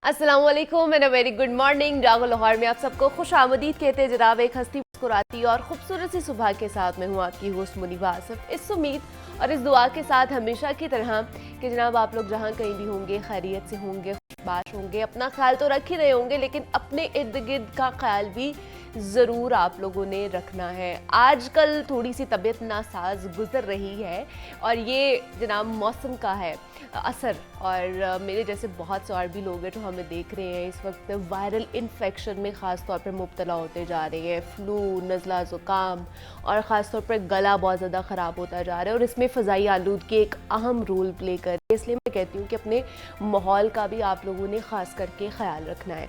अस्सलाम वालेकुम and a very good morning. जागो लाहौर में आप सबको खुश आमदीद कहते हैं जनाब। एक हस्ती मुस्कुराती और खूबसूरत सी सुबह के साथ मैं हूँ आपकी होस्ट मुनीबा आसिफ, इस उम्मीद और इस दुआ के साथ हमेशा की तरह कि जनाब आप लोग जहाँ कहीं भी होंगे खैरियत से होंगे, खुशबाश होंगे। अपना ख्याल तो रख ही रहे होंगे, लेकिन अपने इर्द गिर्द का ख्याल भी ज़रूर आप लोगों ने रखना है। आजकल थोड़ी सी तबीयत नासाज गुजर रही है और ये जनाब मौसम का है असर, और मेरे जैसे बहुत से और भी लोग हैं जो हमें देख रहे हैं इस वक्त वायरल इन्फेक्शन में ख़ास तौर पर मुब्तला होते जा रहे हैं। फ्लू, नज़ला, ज़ुकाम और ख़ास तौर पर गला बहुत ज़्यादा ख़राब होता जा रहा है और इसमें फ़ज़ाई आलूदगी एक अहम रोल प्ले कर रही है। इसलिए मैं कहती हूँ कि अपने माहौल का भी आप लोगों ने ख़ास करके ख्याल रखना है।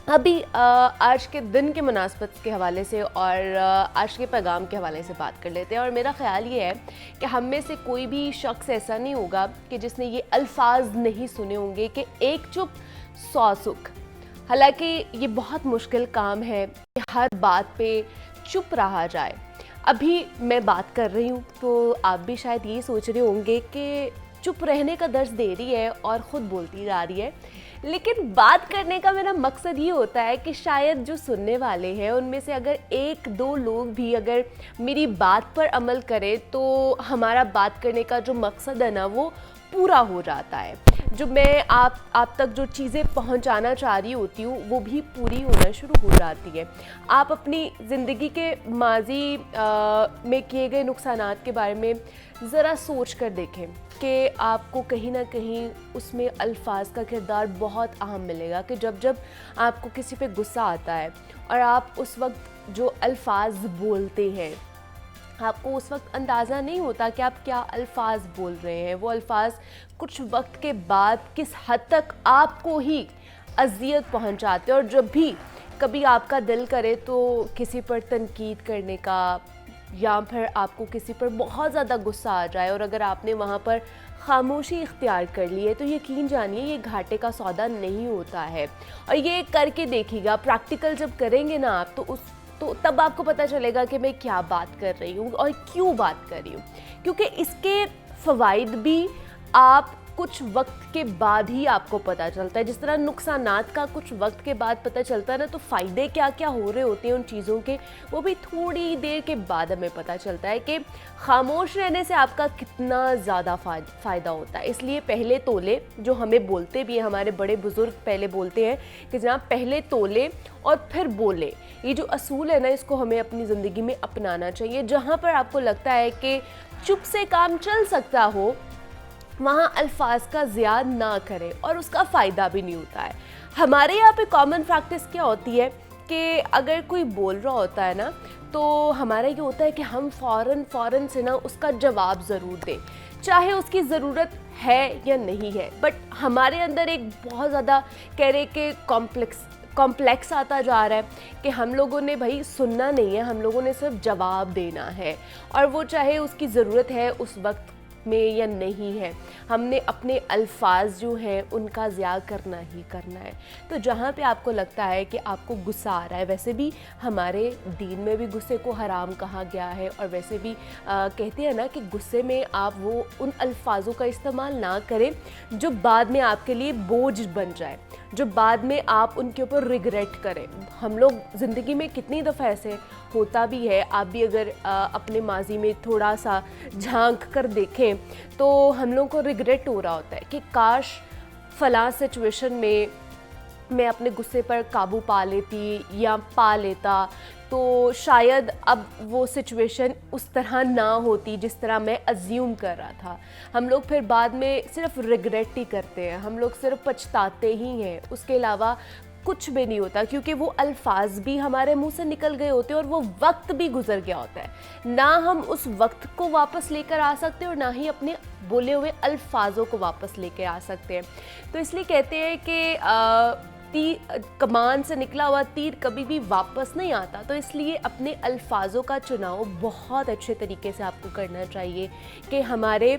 अभी आज के दिन के मुनासबत के हवाले से और आज के पैगाम के हवाले से बात कर लेते हैं। और मेरा ख़्याल ये है कि हम में से कोई भी शख्स ऐसा नहीं होगा कि जिसने ये अल्फाज नहीं सुने होंगे कि एक चुप 100 सुख। हालांकि ये बहुत मुश्किल काम है कि हर बात पे चुप रहा जाए। अभी मैं बात कर रही हूँ तो आप भी शायद ये सोच रहे होंगे कि चुप रहने का दर्ज दे रही है और ख़ुद बोलती जा रही है, लेकिन बात करने का मेरा मकसद ये होता है कि शायद जो सुनने वाले हैं उनमें से अगर एक दो लोग भी अगर मेरी बात पर अमल करें तो हमारा बात करने का जो मकसद है ना वो पूरा हो जाता है। जो मैं आप तक जो चीज़ें पहुंचाना चाह रही होती हूँ वो भी पूरी होना शुरू हो जाती है। आप अपनी ज़िंदगी के माजी में किए गए नुकसानात के बारे में ज़रा सोच कर देखें कि आपको कहीं ना कहीं उसमें अल्फाज का किरदार बहुत अहम मिलेगा। कि जब जब आपको किसी पे गुस्सा आता है और आप उस वक्त जो अल्फाज बोलते हैं, आपको उस वक्त अंदाज़ा नहीं होता कि आप क्या अल्फाज बोल रहे हैं। वो अल्फाज कुछ वक्त के बाद किस हद तक आपको ही अजियत पहुंचाते हैं। और जब भी कभी आपका दिल करे तो किसी पर तनकीद करने का या फिर आपको किसी पर बहुत ज़्यादा गुस्सा आ जाए और अगर आपने वहाँ पर खामोशी इख्तियार कर ली है तो यकीन जानिए ये घाटे का सौदा नहीं होता है। और ये करके देखिएगा, प्रैक्टिकल जब करेंगे ना आप तो तब आपको पता चलेगा कि मैं क्या बात कर रही हूँ और क्यों बात कर रही हूँ। क्योंकि इसके फ़वाइद भी आप कुछ वक्त के बाद ही आपको पता चलता है। जिस तरह नुकसानात का कुछ वक्त के बाद पता चलता है ना, तो फ़ायदे क्या क्या हो रहे होते हैं उन चीज़ों के, वो भी थोड़ी देर के बाद हमें पता चलता है कि खामोश रहने से आपका कितना ज़्यादा फ़ायदा होता है। इसलिए पहले तोले, जो हमें बोलते भी हैं, हमारे बड़े बुज़ुर्ग पहले बोलते हैं कि जनाब पहले तोले और फिर बोले। ये जो असूल है ना, इसको हमें अपनी ज़िंदगी में अपनाना चाहिए। जहाँ पर आपको लगता है कि चुप से काम चल सकता हो, वहाँ अल्फाज का ज़िया ना करें और उसका फ़ायदा भी नहीं होता है। हमारे यहाँ पे कॉमन प्रैक्टिस क्या होती है कि अगर कोई बोल रहा होता है ना, तो हमारा ये होता है कि हम फ़ौरन से ना उसका जवाब ज़रूर दें, चाहे उसकी ज़रूरत है या नहीं है। बट हमारे अंदर एक बहुत ज़्यादा कह रहे कि कॉम्प्लेक्स आता जा रहा है कि हम लोगों ने भाई सुनना नहीं है, हम लोगों ने सिर्फ जवाब देना है, और वो चाहे उसकी ज़रूरत है उस वक्त में या नहीं है। हमने अपने अल्फाज जो हैं उनका ज़िया करना ही करना है। तो जहाँ पे आपको लगता है कि आपको गुस्सा आ रहा है, वैसे भी हमारे दीन में भी गुस्से को हराम कहा गया है, और वैसे भी कहते हैं ना कि गुस्से में आप वो उन अल्फाजों का इस्तेमाल ना करें जो बाद में आपके लिए बोझ बन जाए, जो बाद में आप उनके ऊपर रिग्रेट करें। हम लोग ज़िंदगी में कितनी दफ़ा ऐसे होता भी है, आप भी अगर अपने माजी में थोड़ा सा झांक कर देखें तो हम लोगों को रिग्रेट हो रहा होता है कि काश फ़लाँ सिचुएशन में मैं अपने गुस्से पर काबू पा लेती या पा लेता, तो शायद अब वो सिचुएशन उस तरह ना होती जिस तरह मैं अज्यूम कर रहा था। हम लोग फिर बाद में सिर्फ रिग्रेट ही करते हैं, हम लोग सिर्फ पछताते ही हैं, उसके अलावा कुछ भी नहीं होता। क्योंकि वो अल्फाज भी हमारे मुंह से निकल गए होते हैं और वो वक्त भी गुजर गया होता है। ना हम उस वक्त को वापस लेकर आ सकते हैं और ना ही अपने बोले हुए अल्फाजों को वापस लेकर आ सकते हैं। तो इसलिए कहते हैं कि कमान से निकला हुआ तीर कभी भी वापस नहीं आता। तो इसलिए अपने अल्फाजों का चुनाव बहुत अच्छे तरीके से आपको करना चाहिए कि हमारे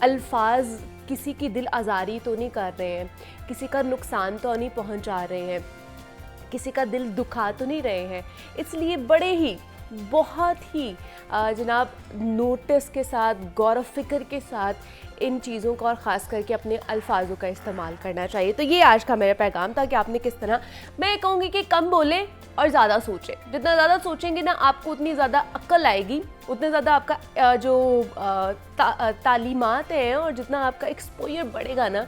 अल्फाज किसी की दिल आज़ारी तो नहीं कर रहे हैं, किसी का नुकसान तो नहीं पहुंचा रहे हैं, किसी का दिल दुखा तो नहीं रहे हैं। इसलिए बड़े ही बहुत ही जनाब नोटिस के साथ, गौर व फिक्र के साथ इन चीज़ों का और ख़ास करके अपने अल्फाजों का इस्तेमाल करना चाहिए। तो ये आज का मेरा पैगाम था कि आपने किस तरह, मैं कहूँगी कि कम बोलें और ज़्यादा सोचें। जितना ज़्यादा सोचेंगे ना, आपको उतनी ज़्यादा अक्ल आएगी, उतने ज़्यादा आपका जो तालीमात हैं और जितना आपका एक्सपोजर बढ़ेगा ना,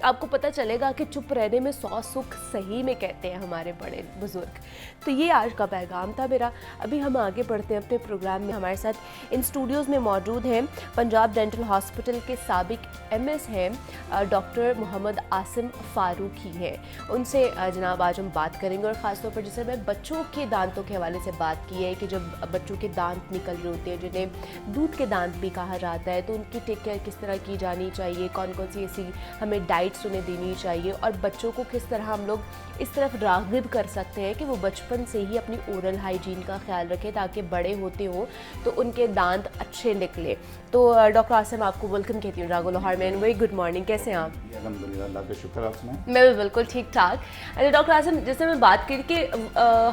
आपको पता चलेगा कि चुप रहने में 100 सुख सही में कहते हैं हमारे बड़े बुजुर्ग। तो ये आज का पैगाम था मेरा। अभी हम आगे बढ़ते हैं अपने प्रोग्राम में। हमारे साथ इन स्टूडियोज़ में मौजूद हैं पंजाब डेंटल हॉस्पिटल के साबिक MS हैं डॉक्टर मोहम्मद आसिम फारूकी हैं। उनसे जनाब आज हम बात करेंगे और ख़ासतौर पर जैसे मैं बच्चों के दांतों के हवाले से बात की है कि जब बच्चों के दांत निकल रहे होते हैं, जिन्हें दूध के दांत भी कहा जाता है, तो उनकी टेक केयर किस तरह की जानी चाहिए, कौन कौन सी ऐसी हमें डाइट्स उन्हें देनी चाहिए और बच्चों को किस तरह हम लोग इस तरफ राग़िब कर सकते हैं कि वो बचपन से ही अपनी ओरल हाइजीन का ख्याल रखें ताकि बड़े होते हों तो उनके दांत अच्छे निकले। तो डॉक्टर आसिम, आपको वेलकम कहती हूँ जागो लाहौर में। वेरी गुड मॉर्निंग, कैसे हैं आप? अल्हम्दुलिल्लाह, अल्लाह का शुक्र। आप सुनाएं? मैं भी बिल्कुल ठीक ठाक। अरे डॉक्टर आसिम, जैसे मैं बात करी कि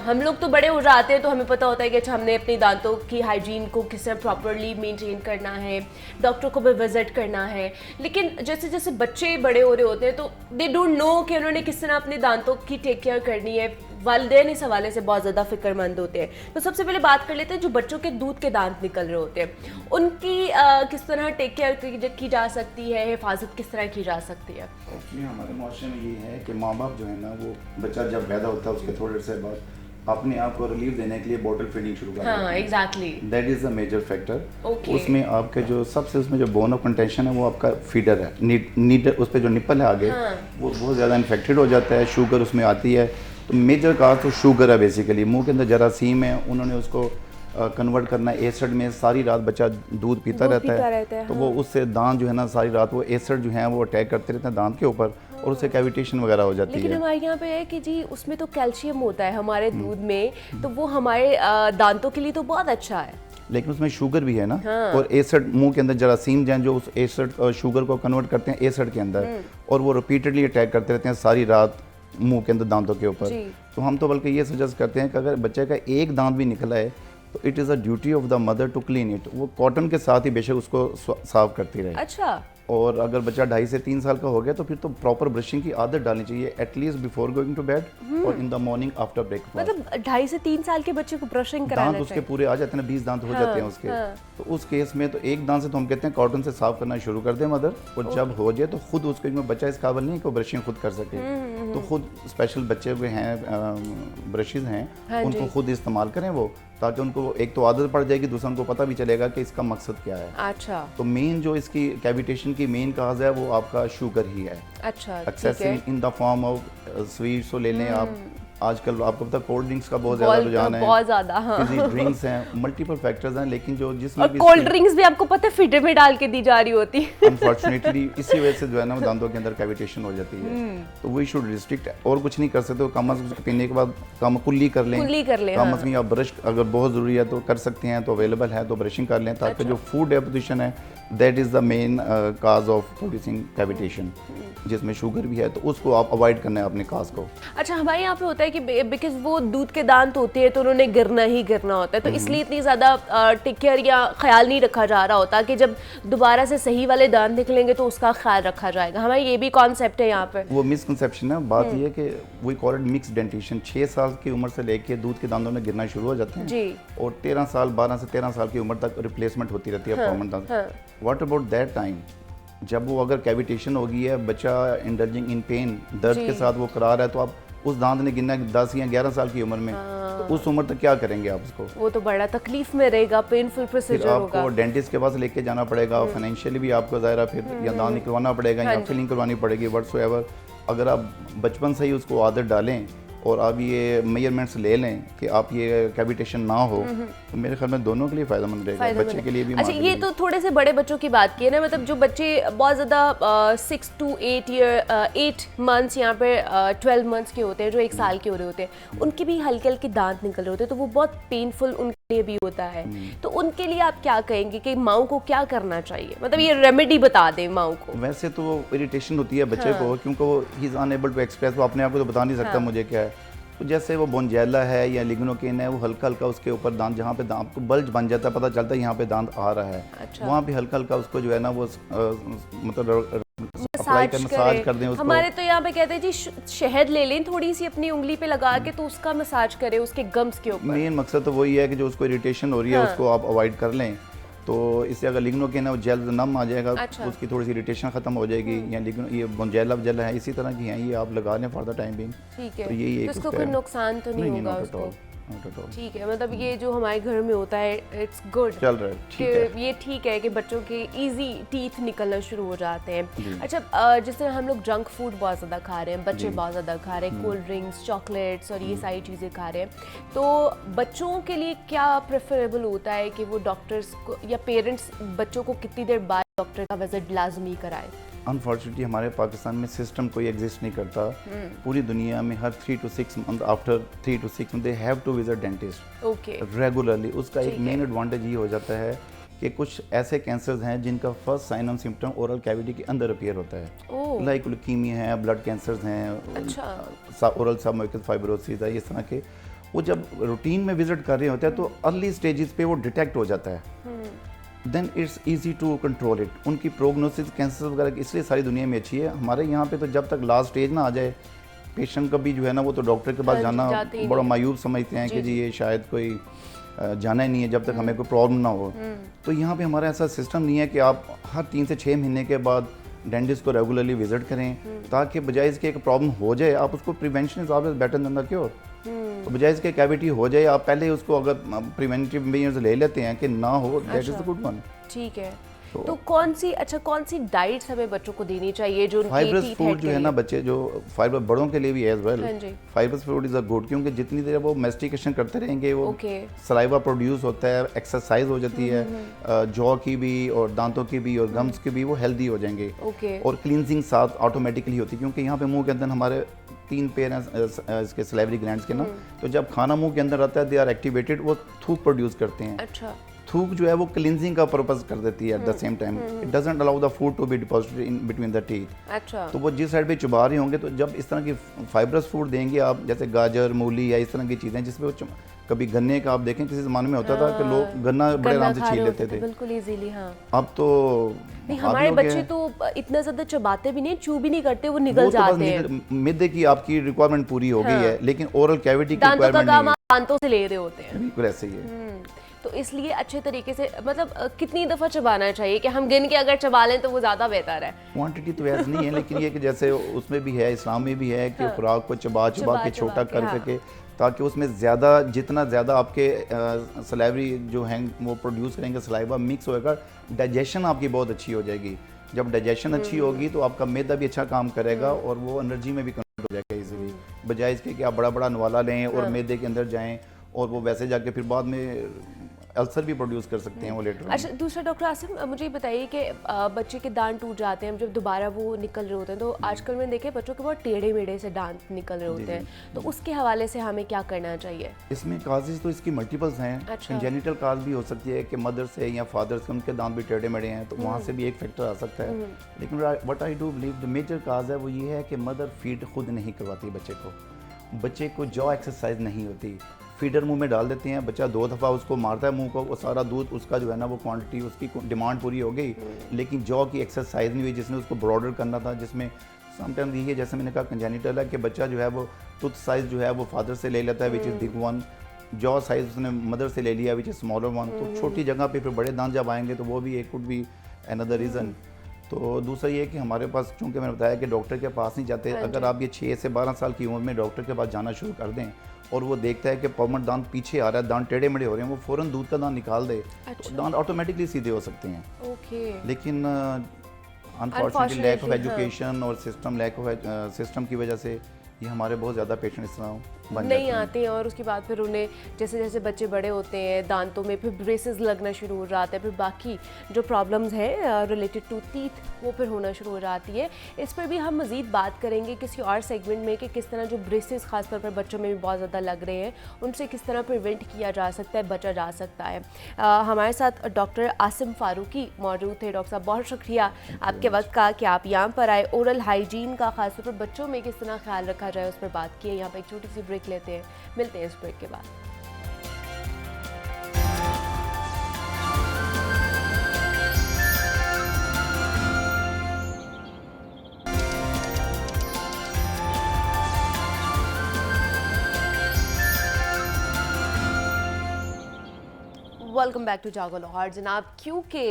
हम लोग तो बड़े हो जाते हैं तो हमें पता होता है कि अच्छा हमने अपनी दांतों की हाइजीन को किस तरह प्रॉपरली मेंटेन करना है, डॉक्टर को भी विजिट करना है, लेकिन जैसे जैसे बच्चे बड़े हो रहे होते हैं तो दे डोंट नो कि उन्होंने किस तरह अपने दांतों की टेक केयर करनी है। वालिदैन इस हवाले से बहुत ज़्यादा फिक्रमंद होते हैं। तो सबसे पहले बात कर लेते हैं जो बच्चों के दूध के दांत निकल रहे होते हैं, उनकी किस तरह टेक केयर की जा सकती है, हिफाजत किस तरह की जा सकती है? हमारे माशरे में ये है कि माँ बाप जो है ना, वो बच्चा जब पैदा होता है उसके थोड़े से बाद अपने आप को रिलीफ देने के लिए बॉटल फीडिंग शुरू कर देते हैं। Exactly, that is the major factor. Okay. उसमें आपके जो सबसे उसमें जो बोन ऑफ कंटेंशन है वो आपका फीडर है, नीडर, उस पर जो निपल है आगे, वो बहुत ज़्यादा इन्फेक्टेड हो जाता है, शुगर उसमें आती है। तो मेजर काज तो शुगर है बेसिकली। मुंह के अंदर जरासीम है, उन्होंने उसको कन्वर्ट करना है एसिड में। सारी रात बच्चा दूध पीता रहता है, तो वो उससे दांत जो है ना सारी रात वो एसिड जो है वो अटैक करते रहते हैं दांत के ऊपर और उससे कैविटेशन वगैरह हो जाती है। लेकिन हमारे यहाँ पे है कि जी उसमें तो कैल्शियम होता है हमारे दूध में, तो वो हमारे दांतों के लिए तो बहुत अच्छा है, लेकिन उसमें शुगर भी है ना। और एसिड मुंह के अंदर जरासीम जो हैं जो उस एसिड शुगर को कन्वर्ट करते हैं एसिड के अंदर और वो रिपीटेडली अटैक करते रहते हैं सारी रात मुंह के अंदर दांतों के ऊपर। तो हम तो बल्कि ये सजेस्ट करते हैं कि अगर बच्चे का एक दांत भी निकला है तो it is a duty of the mother to clean it. वो कॉटन के साथ ही बेशक उसको साफ करती रहे। अच्छा। और अगर बच्चा 2.5 से 3 साल का हो गया तो फिर तो प्रॉपर ब्रशिंग की आदत डालनी चाहिए, at least before going to bed और in the morning after breakfast. मतलब 2.5 से 3 साल के बच्चे को ब्रशिंग कराना दांत उसके पूरे आ जाते हैं ना, 20 दांत हो जाते हैं उसके। तो उस केस में तो एक दांत से तो हम कहते हैं कॉटन से साफ करना शुरू कर दे मदर, और जब हो जाए तो खुद उसके में बच्चा इस काबिल नहीं कि वो ब्रशिंग खुद कर सके, तो खुद स्पेशल बच्चे हुए हैं ब्रशेज हैं उनको खुद इस्तेमाल करें वो, ताकि उनको एक तो आदत पड़ जाएगी, दूसरा उनको पता भी चलेगा कि इसका मकसद क्या है। अच्छा। तो मेन जो इसकी कैविटेशन की मेन काज है वो आपका शुगर ही है। अच्छा, excessive in the form of sweets तो ले लें आप। आजकल आपको पता है कोल्ड ड्रिंक्स का बहुत ज्यादा रुझान है, बहुत ज्यादा। फिजी ड्रिंक्स हैं, मल्टीपल फैक्टर्स हैं, लेकिन जो जिसमें और कोल्ड ड्रिंक्स भी आपको पता है फिल्टर में डाल के दी जा रही होती है। अनफॉर्चुनेटली इसी वजह से जो है ना दांतों के अंदर कैविटेशन हो जाती है। तो वी शुड रिस्ट्रिक्ट, और कुछ नहीं कर सकते, कम अज कम पीने के बाद कुल्ली कर लें, कम अज कम या ब्रश अगर बहुत ज़रूरी है तो कर सकते हैं, तो अवेलेबल है तो ब्रशिंग कर लें, ताकि जो फूड डेपोजिशन है that is the main cause of producing cavitation, जिसमें शुगर भी है, तो उसको आप अवॉइड करना है अपने काज को। अच्छा, हमारे यहाँ पे होता है कि बिकॉज वो दूध के दांत होते हैं तो उन्होंने गिरना ही गिरना होता है, तो इसलिए इतनी ज़्यादा टेक केयर या ख्याल नहीं रखा जा रहा होता कि जब दोबारा से सही वाले दांत निकलेंगे तो उसका ख्याल रखा जाएगा। हमारा ये भी कॉन्सेप्ट है यहाँ पे। वो मिसकंसेप्शन है। बात ये है कि we call it mix dentition. 6 साल की उम्र से लेके दूध के दांतों में गिरना शुरू हो जाते हैं जी, और 13 साल 12 से 13 साल की उम्र तक रिप्लेसमेंट होती रहती है परमानेंट दांत। व्हाट अबाउट दैट टाइम, जब वो अगर कैविटेशन हो गई है, बच्चा इंडल्जिंग इन पेन, दर्द के साथ वो करा रहा है, तो आप उस दांत ने गिरना 10 या 11 साल की उम्र में, तो उस उम्र तक क्या करेंगे आप उसको? वो तो बड़ा तकलीफ में रहेगा, पेनफुल प्रोसीजर होगा, आपको डेंटिस्ट के पास लेके जाना पड़ेगा, फाइनेंशियली भी आपको ज़ाहिर फिर या दांत निकलवाना पड़ेगा या फिलिंग करवानी पड़ेगी, व्हाटसोएवर। अगर आप बचपन से ही उसको आदत डालें और आप ये मेजरमेंट्स ले लें कि आप ये कैविटेशन ना हो, तो मेरे ख्याल में दोनों के लिए फ़ायदेमंद रहेगा, बच्चे के लिए भी। अच्छा, ये तो थोड़े से बड़े बच्चों की बात की है ना, मतलब जो बच्चे बहुत ज़्यादा 6 to 8 मंथ्स यहाँ पे 12 मंथ्स के होते हैं, जो 1 साल के हो रहे होते हैं, उनके भी हल्के हल्के दांत निकल रहे होते हैं, तो वो बहुत पेनफुल उनके लिए भी होता है। तो उनके लिए आप क्या कहेंगे कि माँ को क्या करना चाहिए, मतलब ये रेमेडी बता दें माँ को? वैसे तो इरिटेशन होती है बच्चे को, क्योंकि वो he is unable to express, वो अपने आप को तो बता नहीं सकता मुझे क्या है, तो जैसे वो बोनजेला है या लिग्नोकेन है, वो हल्का हल्का उसके ऊपर दांत, जहाँ पे दांत को बल्ज बन जाता है, पता चलता है यहाँ पे दांत आ रहा है, अच्छा। वहाँ पे हल्का हल्का उसको जो है ना वो मतलब अप्लाई कर, मसाज कर दें उसको। हमारे तो यहाँ पे कहते हैं जी शहद ले लें थोड़ी सी अपनी उंगली पे लगा के, तो उसका मसाज करें उसके गम्स के ऊपर। मेन मकसद तो वही है कि जो उसको इरिटेशन हो रही है उसको आप अवॉइड कर लें। तो इससे अगर लिग्नोकेन है वो जेल नम आ जाएगा, अच्छा। उसकी थोड़ी सी इरिटेशन खत्म हो जाएगी। या लिग्नो ये बोनजेला वजेला है इसी तरह की हैं, ये आप लगा लें फॉर द टाइम बीइंग। ठीक है, तो यही तो इसको कोई नुकसान तो नहीं होगा उसको? ठीक है, मतलब ये जो हमारे घर में होता है इट्स गुड, चल रहा है, ठीक है। ये ठीक है कि बच्चों के इजी टीथ निकलना शुरू हो जाते हैं। अच्छा, जिस तरह हम लोग जंक फूड बहुत ज़्यादा खा रहे हैं, बच्चे बहुत ज़्यादा खा रहे हैं, कोल्ड ड्रिंक्स, चॉकलेट्स और ये सारी चीज़ें खा रहे हैं, तो बच्चों के लिए क्या प्रेफरेबल होता है कि वो डॉक्टर्स को या पेरेंट्स बच्चों को कितनी देर बाद डॉक्टर का विजिट लाजमी कराए? अनफॉर्चुनेटली हमारे पाकिस्तान में सिस्टम कोई एग्जिस्ट नहीं करता। पूरी दुनिया में हर 3 to 6 month, after 3 to 6 month they have to visit dentist okay regularly. उसका एक मेन एडवांटेज ये हो जाता है कि कुछ ऐसे कैंसर्स हैं जिनका first sign and symptom oral cavity के अंदर अपीयर होता है, लाइक ल्यूकीमिया है, ब्लड कैंसर्स हैं, अच्छा। ओरल सबम्यूकस फाइब्रोसिस है, इस तरह के। वो जब रूटीन में विजिट कर रहे होते हैं तो अर्ली स्टेजेस पे वो डिटेक्ट हो जाता है, then it's easy to control it. उनकी प्रोग्नोसिस कैंसर वगैरह की इसलिए सारी दुनिया में अच्छी है। हमारे यहाँ पे तो जब तक लास्ट स्टेज ना आ जाए पेशेंट का भी जो है ना वो तो डॉक्टर के पास जाना बड़ा मायूब समझते हैं कि जी ये शायद कोई जाना ही नहीं है जब तक हमें कोई प्रॉब्लम ना हो। तो यहाँ पे हमारा ऐसा सिस्टम नहीं है कि आप हर 3 से 6 महीने के बाद डेंटिस्ट को रेगुलरली विजिट करें, ताकि बजाय इसके एक प्रॉब्लम हो जाए आप उसको prevention is always better than the cure. तो बजाय इसके कैविटी हो जाए आप पहले उसको अगर प्रिवेंटिव मेजर्स ले लेते हैं कि ना हो, that is the good one. ठीक है, तो कौन सी डाइट्स हमें बच्चों को देनी चाहिए जो फाइबरस फूड जो है ना बच्चे जो फाइबर बड़ों के लिए भी as well, fibrous food is a good, क्योंकि जितनी देर वो मेस्टिकेशन करते रहेंगे वो सलाइवा प्रोड्यूस होता है, एक्सरसाइज हो जाती है जॉ की भी और दांतों की भी और गम्स की भी, वो हेल्दी हो जाएंगे और क्लींजिंग साथ ऑटोमेटिकली होती है, क्योंकि यहाँ पे मुंह के अंदर हमारे 3 पेयर हैं इसके सलाइवरी ग्लैंड्स के ना, तो जब खाना मुंह के अंदर आता है दे आर एक्टिवेटेड, वो थूक प्रोड्यूस करते हैं। अच्छा। थूक जो है वो क्लींजिंग का पर्पस कर देती है at the same time, it doesn't allow the food to be deposited in between the teeth. अच्छा। तो वो जिस साइड पे चबा रहे होंगे, तो जब इस तरह की फाइबरस फूड देंगे आप, जैसे गाजर, मूली या इस तरह की चीज़ें जिसमें वो कभी गन्ने का, आप देखें किसी ज़माने में होता था कि लोग गन्ना बड़े आराम से छील लेते थे, बिल्कुल इजीली। हाँ, अब तो नहीं, हमारे बच्चे तो इतना ज़्यादा चबाते भी नहीं, चू भी नहीं करते, वो निगल जाते हैं। मिड की आपकी रिक्वायरमेंट पूरी हो गई है, लेकिन ओरल कैविटी की रिक्वायरमेंट नहीं है, दांतों से ले रहे होते हैं। बिल्कुल ऐसे ही है। तो इसलिए अच्छे तरीके से, मतलब कितनी दफ़ा चबाना चाहिए कि हम गिन के अगर चबा लें तो वो ज़्यादा बेहतर है? क्वांटिटी तो ऐसी नहीं है, लेकिन ये कि जैसे उसमें भी है, इस्लाम में भी है कि खुराक को चबा के छोटा कर करके, ताकि उसमें ज़्यादा, जितना ज़्यादा आपके सलाइवरी जो हैं वो प्रोड्यूस करेंगे, सलाइवा मिक्स होएगा, डाइजेशन आपकी बहुत अच्छी हो जाएगी। जब डाइजेशन अच्छी होगी तो आपका मैदा भी अच्छा काम करेगा और वो एनर्जी में भी कन्वर्ट हो जाएगा इजीली, बजाय इसके कि आप बड़ा बड़ा नवाला लें और मैदे के अंदर जाएं और वो वैसे जाके फिर बाद में अल्सर भी प्रोड्यूस कर सकते हैं वो लेटर। अच्छा, दूसरा डॉक्टर आसिम मुझे ये बताइए कि बच्चे के दांत टूट जाते हैं जब दोबारा वो निकल रहे होते हैं, तो आजकल मैंने देखे बच्चों के बहुत टेढ़े मेढ़े से दांत निकल रहे होते हैं, तो उसके हवाले से हमें क्या करना चाहिए? इसमें काजेज तो इसकी मल्टीपल्स हैं। कंजेनिटल काज भी हो सकती है कि मदर से या फादर से उनके दांत भी टेढ़े मेढ़े हैं, तो वहाँ से भी एक फैक्टर आ सकता है। लेकिन what I do believe the major cause है वो ये है कि मदर फीड खुद नहीं करवाती बच्चे को जॉ एक्सरसाइज नहीं होती, फीडर मुंह में डाल देते हैं, बच्चा 2 दफ़ा उसको मारता है मुंह को, वो सारा दूध उसका जो है ना वो क्वांटिटी उसकी डिमांड पूरी हो गई, लेकिन जॉ की एक्सरसाइज नहीं हुई जिसने उसको ब्रॉडर करना था, जिसमें समटाइम्स ये जैसे मैंने कहा कंजेनिटल है कि बच्चा जो है वो टूथ साइज़ जो है वो फादर से ले लेता है which is big one, jaw size उसने मदर से ले लिया विच इज़ स्मॉलर वन, तो छोटी जगह पे फिर बड़े दांत जब आएंगे तो वो भी एक कुड बी अनदर रीज़न। तो दूसरा ये कि हमारे पास, चूँकि मैंने बताया कि डॉक्टर के पास नहीं जाते, अगर आप ये 6 से 12 साल की उम्र में डॉक्टर के पास जाना शुरू कर दें और वो देखता है कि परमानेंट दांत पीछे आ रहा है, दांत टेढ़े मेढ़े हो रहे हैं, वो फ़ौरन दूध का दांत निकाल दे, तो दांत ऑटोमेटिकली सीधे हो सकते हैं। लेकिन अनफॉर्चुनेटली लैक ऑफ एजुकेशन और सिस्टम की वजह से ये हमारे बहुत ज़्यादा पेशेंट इस तरह नहीं आते हैं, और उसके बाद फिर उन्हें जैसे जैसे बच्चे बड़े होते हैं दांतों में फिर ब्रेसेस लगना शुरू हो जाते हैं, फिर बाकी जो प्रॉब्लम्स हैं रिलेटेड टू टीथ वो फिर होना शुरू हो जाती है। इस पर भी हम मज़ीद बात करेंगे किसी और सेगमेंट में कि किस तरह जो ब्रेसेस खासतौर पर बच्चों में भी बहुत ज़्यादा लग रहे हैं उनसे किस तरह प्रिवेंट किया जा सकता है, बचा जा सकता है। हमारे साथ डॉक्टर आसिम फारूकी मौजूद थे। डॉक्टर साहब बहुत शुक्रिया आपके वक्त का कि आप यहाँ पर आए, ओरल हाइजीन का खासतौर पर बच्चों में किस तरह ख्याल रखा जाए उस पर बात की है। यहाँ पर एक छोटी सी ब्रेक ब्रेक लेते हैं, मिलते हैं इस ब्रेक के बाद। वेलकम बैक टू जागो लाहौर। जनाब, क्योंकि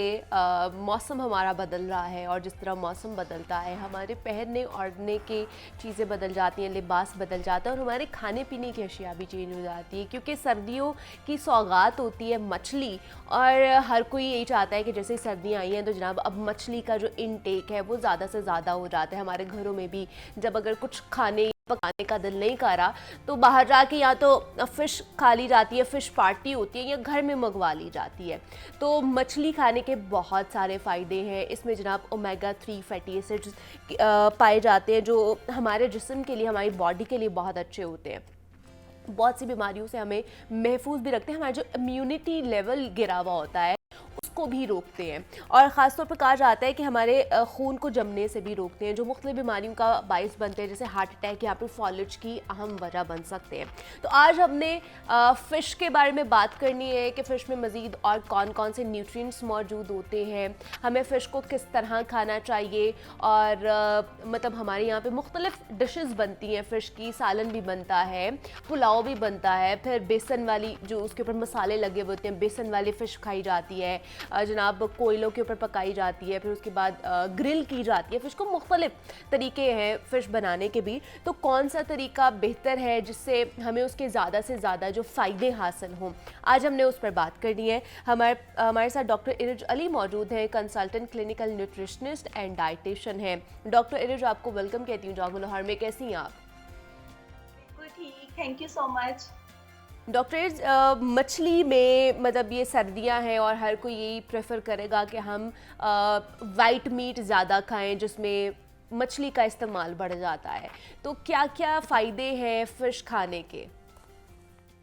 मौसम हमारा बदल रहा है और जिस तरह मौसम बदलता है हमारे पहनने ओढ़ने की चीज़ें बदल जाती हैं, लिबास बदल जाता है और हमारे खाने पीने की अशिया भी चेंज हो जाती है, क्योंकि सर्दियों की सौगात होती है मछली और हर कोई यही चाहता है कि जैसे सर्दियाँ आई हैं तो जनाब अब मछली का जो इनटेक है वो ज़्यादा से ज़्यादा हो जाता है। हमारे घरों में भी जब अगर कुछ खाने पकाने का दिल नहीं कर रहा तो बाहर जाके या तो फ़िश खा ली जाती है, फ़िश पार्टी होती है, या घर में मंगवा ली जाती है। तो मछली खाने के बहुत सारे फ़ायदे हैं। इसमें जनाब ओमेगा 3 फैटी एसिड्स पाए जाते हैं जो हमारे जिस्म के लिए, हमारी बॉडी के लिए बहुत अच्छे होते हैं। बहुत सी बीमारियों से हमें महफूज भी रखते हैं। हमारा जो इम्यूनिटी लेवल गिरा हुआ होता है उसको भी रोकते हैं और ख़ास तौर पर कहा जाता है कि हमारे खून को जमने से भी रोकते हैं, जो मुख्तलिफ बीमारियों का बाइस बनते हैं, जैसे हार्ट अटैक या फिर फॉलिज की अहम वजह बन सकते हैं। तो आज हमने फ़िश के बारे में बात करनी है कि फ़िश में मज़ीद और कौन कौन से न्यूट्रिएंट्स मौजूद होते हैं, हमें फ़िश को किस तरह खाना चाहिए और मतलब हमारे यहाँ पे मुख्तलिफ डिशेस बनती हैं। फ़िश की सालन भी बनता है, पुलाव भी बनता है, फिर बेसन वाली जो उसके ऊपर मसाले लगे हुए होते हैं, बेसन वाली फ़िश खाई जाती है जनाब, कोयलों के ऊपर पकाई जाती है, फिर उसके बाद ग्रिल की जाती है। फ़िश को मुख्तलिफ तरीके हैं फ़िश बनाने के भी। तो कौन सा तरीका बेहतर है जिससे हमें उसके ज़्यादा से ज़्यादा जो फ़ायदे हासिल हों, आज हमने उस पर बात करनी है। हमारे साथ डॉक्टर इरज अली मौजूद हैं, consultant clinical nutritionist and dietitian हैं। डॉक्टर इरज, आपको वेलकम कहती हूँ जागो लाहौर में। कैसी हैं आप? ठीक, thank you so much. Doctor, मछली में मतलब ये सर्दियां हैं और हर कोई यही प्रेफर करेगा कि हम वाइट मीट ज़्यादा खाएं जिसमें मछली का इस्तेमाल बढ़ जाता है। तो क्या क्या फ़ायदे हैं फ़िश खाने के?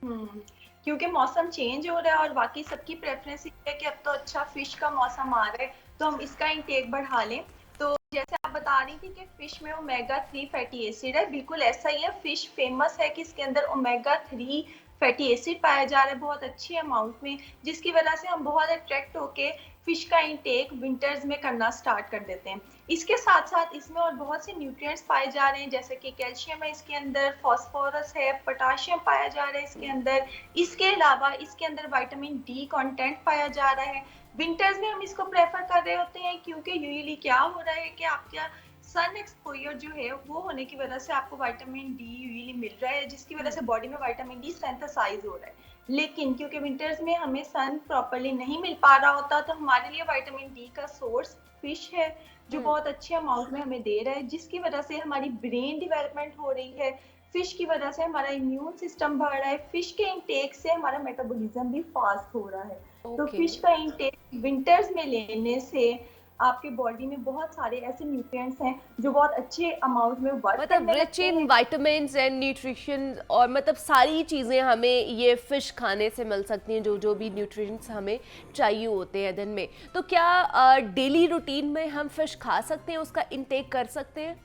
क्योंकि मौसम चेंज हो रहा है और बाकी सबकी प्रेफरेंस है कि अब तो अच्छा फिश का मौसम आ रहा है तो हम इसका इंटेक बढ़ा लें। तो जैसे आप बता रही थी कि फिश में ओमेगा 3 फैटी एसिड है, बिल्कुल ऐसा ही है। फिश फेमस है कि इसके अंदर ओमेगा 3 फैटी एसिड पाया जा रहा है बहुत अच्छी अमाउंट में, जिसकी वजह से हम बहुत अट्रैक्ट होके फिश का इंटेक विंटर्स में करना स्टार्ट कर देते हैं। इसके साथ साथ इसमें और बहुत से न्यूट्रिएंट्स पाए जा रहे हैं, जैसे कि कैल्शियम है इसके अंदर, फास्फोरस है, पोटाशियम पाया जा रहा है इसके अंदर। इसके अलावा इसके अंदर विटामिन डी कंटेंट पाया जा रहा है। विंटर्स में हम इसको प्रेफर कर रहे होते हैं क्योंकि यूजुअली क्या हो रहा है कि आपका सन एक्सपोजर जो है वो होने की वजह से आपको विटामिन डी यूजुअली मिल रहा है, जिसकी वजह से बॉडी में विटामिन डी सिंथेसाइज हो रहा है। लेकिन क्योंकि विंटर्स में हमें सन प्रॉपर्ली नहीं मिल पा रहा होता, तो हमारे लिए विटामिन डी का सोर्स फिश है जो बहुत अच्छे अमाउंट में हमें दे रहा है, जिसकी वजह से हमारी ब्रेन डेवलपमेंट हो रही है। फिश की वजह से हमारा इम्यून सिस्टम बढ़ रहा है। फिश के इंटेक से हमारा मेटाबॉलिज्म भी फास्ट हो रहा है। तो फिश का इंटेक विंटर्स में लेने से आपके बॉडी में बहुत सारे ऐसे न्यूट्रिएंट्स हैं जो बहुत अच्छे अमाउंट में वर्क मतलब rich in vitamins and nutrition, और मतलब सारी चीज़ें हमें ये फ़िश खाने से मिल सकती हैं जो जो भी न्यूट्रिएंट्स हमें चाहिए होते हैं दिन में। तो क्या डेली रूटीन में हम फ़िश खा सकते हैं, उसका इंटेक कर सकते हैं?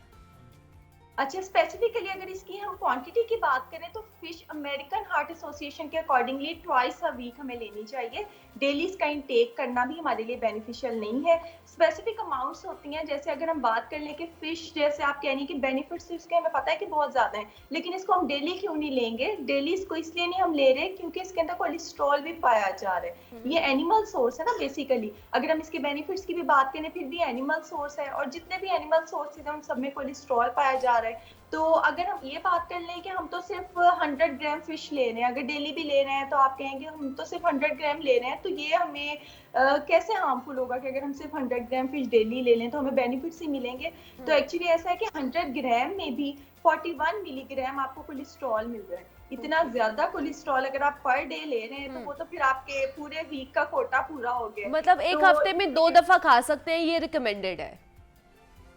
अच्छा, स्पेसिफिकली अगर इसकी हम क्वांटिटी की बात करें तो फिश अमेरिकन हार्ट एसोसिएशन के अकॉर्डिंगली ट्वाइस अ वीक हमें लेनी चाहिए। डेली इसका इंटेक करना भी हमारे लिए बेनिफिशियल नहीं है। स्पेसिफिक अमाउंट्स होती हैं, जैसे अगर हम बात कर लें कि फिश, जैसे आप कह रही हैं कि बेनिफिट्स इसके हमें पता है कि बहुत ज़्यादा हैं, लेकिन इसको हम डेली क्यों नहीं लेंगे? डेली इसको इसलिए नहीं हम ले रहे क्योंकि इसके अंदर कोलेस्ट्रॉल भी पाया जा रहा है। ये एनिमल सोर्स है ना बेसिकली। अगर हम इसके बेनिफिट्स की भी बात करें फिर भी एनिमल सोर्स है, और जितने भी एनिमल सोर्सेज हैं उन सब में कोलेस्ट्रॉल पाया जा रहा है। तो अगर हम ये बात कर लें कि हम तो सिर्फ 100 ग्राम फिश ले रहे हैं, अगर डेली भी ले रहे हैं तो आप कहेंगे हम तो सिर्फ 100 ग्राम ले रहे हैं, तो ये हमें कैसे हार्मफुल होगा कि अगर हम सिर्फ 100 ग्राम फिश डेली ले लें तो हमें बेनिफिट्स ही मिलेंगे। तो एक्चुअली ऐसा है कि 100 ग्राम में भी 41 मिलीग्राम आपको कोलेस्ट्रॉल मिल रहा है। इतना ज्यादा कोलेस्ट्रॉल अगर आप पर डे ले रहे हैं तो वो तो फिर आपके पूरे वीक का कोटा पूरा हो गया। मतलब एक हफ्ते में 2 दफ़ा खा सकते हैं, ये रिकमेंडेड है?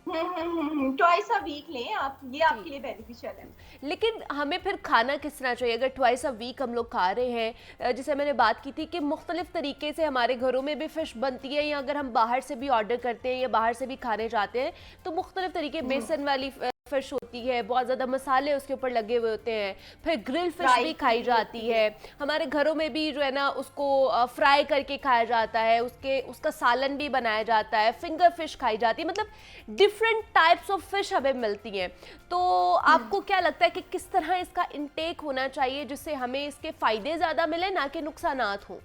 ट्वाइस अ वीक लें आप, ये आपके लिए बेनिफिशियल है। लेकिन हमें फिर खाना किस तरह चाहिए? अगर ट्वाइस अ वीक हम लोग खा रहे हैं, जैसे मैंने बात की थी कि मुख्तलिफ तरीके से हमारे घरों में भी फ़िश बनती है, या अगर हम बाहर से भी ऑर्डर करते हैं या बाहर से भी खाने जाते हैं तो मुख्तलिफ तरीके, बेसन वाली फिश होती है, बहुत ज़्यादा मसाले उसके ऊपर लगे हुए होते हैं, फिर ग्रिल फिश भी खाई जाती है, हमारे घरों में भी जो है ना उसको फ्राई करके खाया जाता है, उसका सालन भी बनाया जाता है, फिंगर फिश खाई जाती है, मतलब डिफरेंट टाइप्स ऑफ फिश हमें मिलती हैं। तो आपको क्या लगता है कि किस तरह इसका इंटेक होना चाहिए जिससे हमें इसके फ़ायदे ज़्यादा मिले ना कि नुकसानात हों?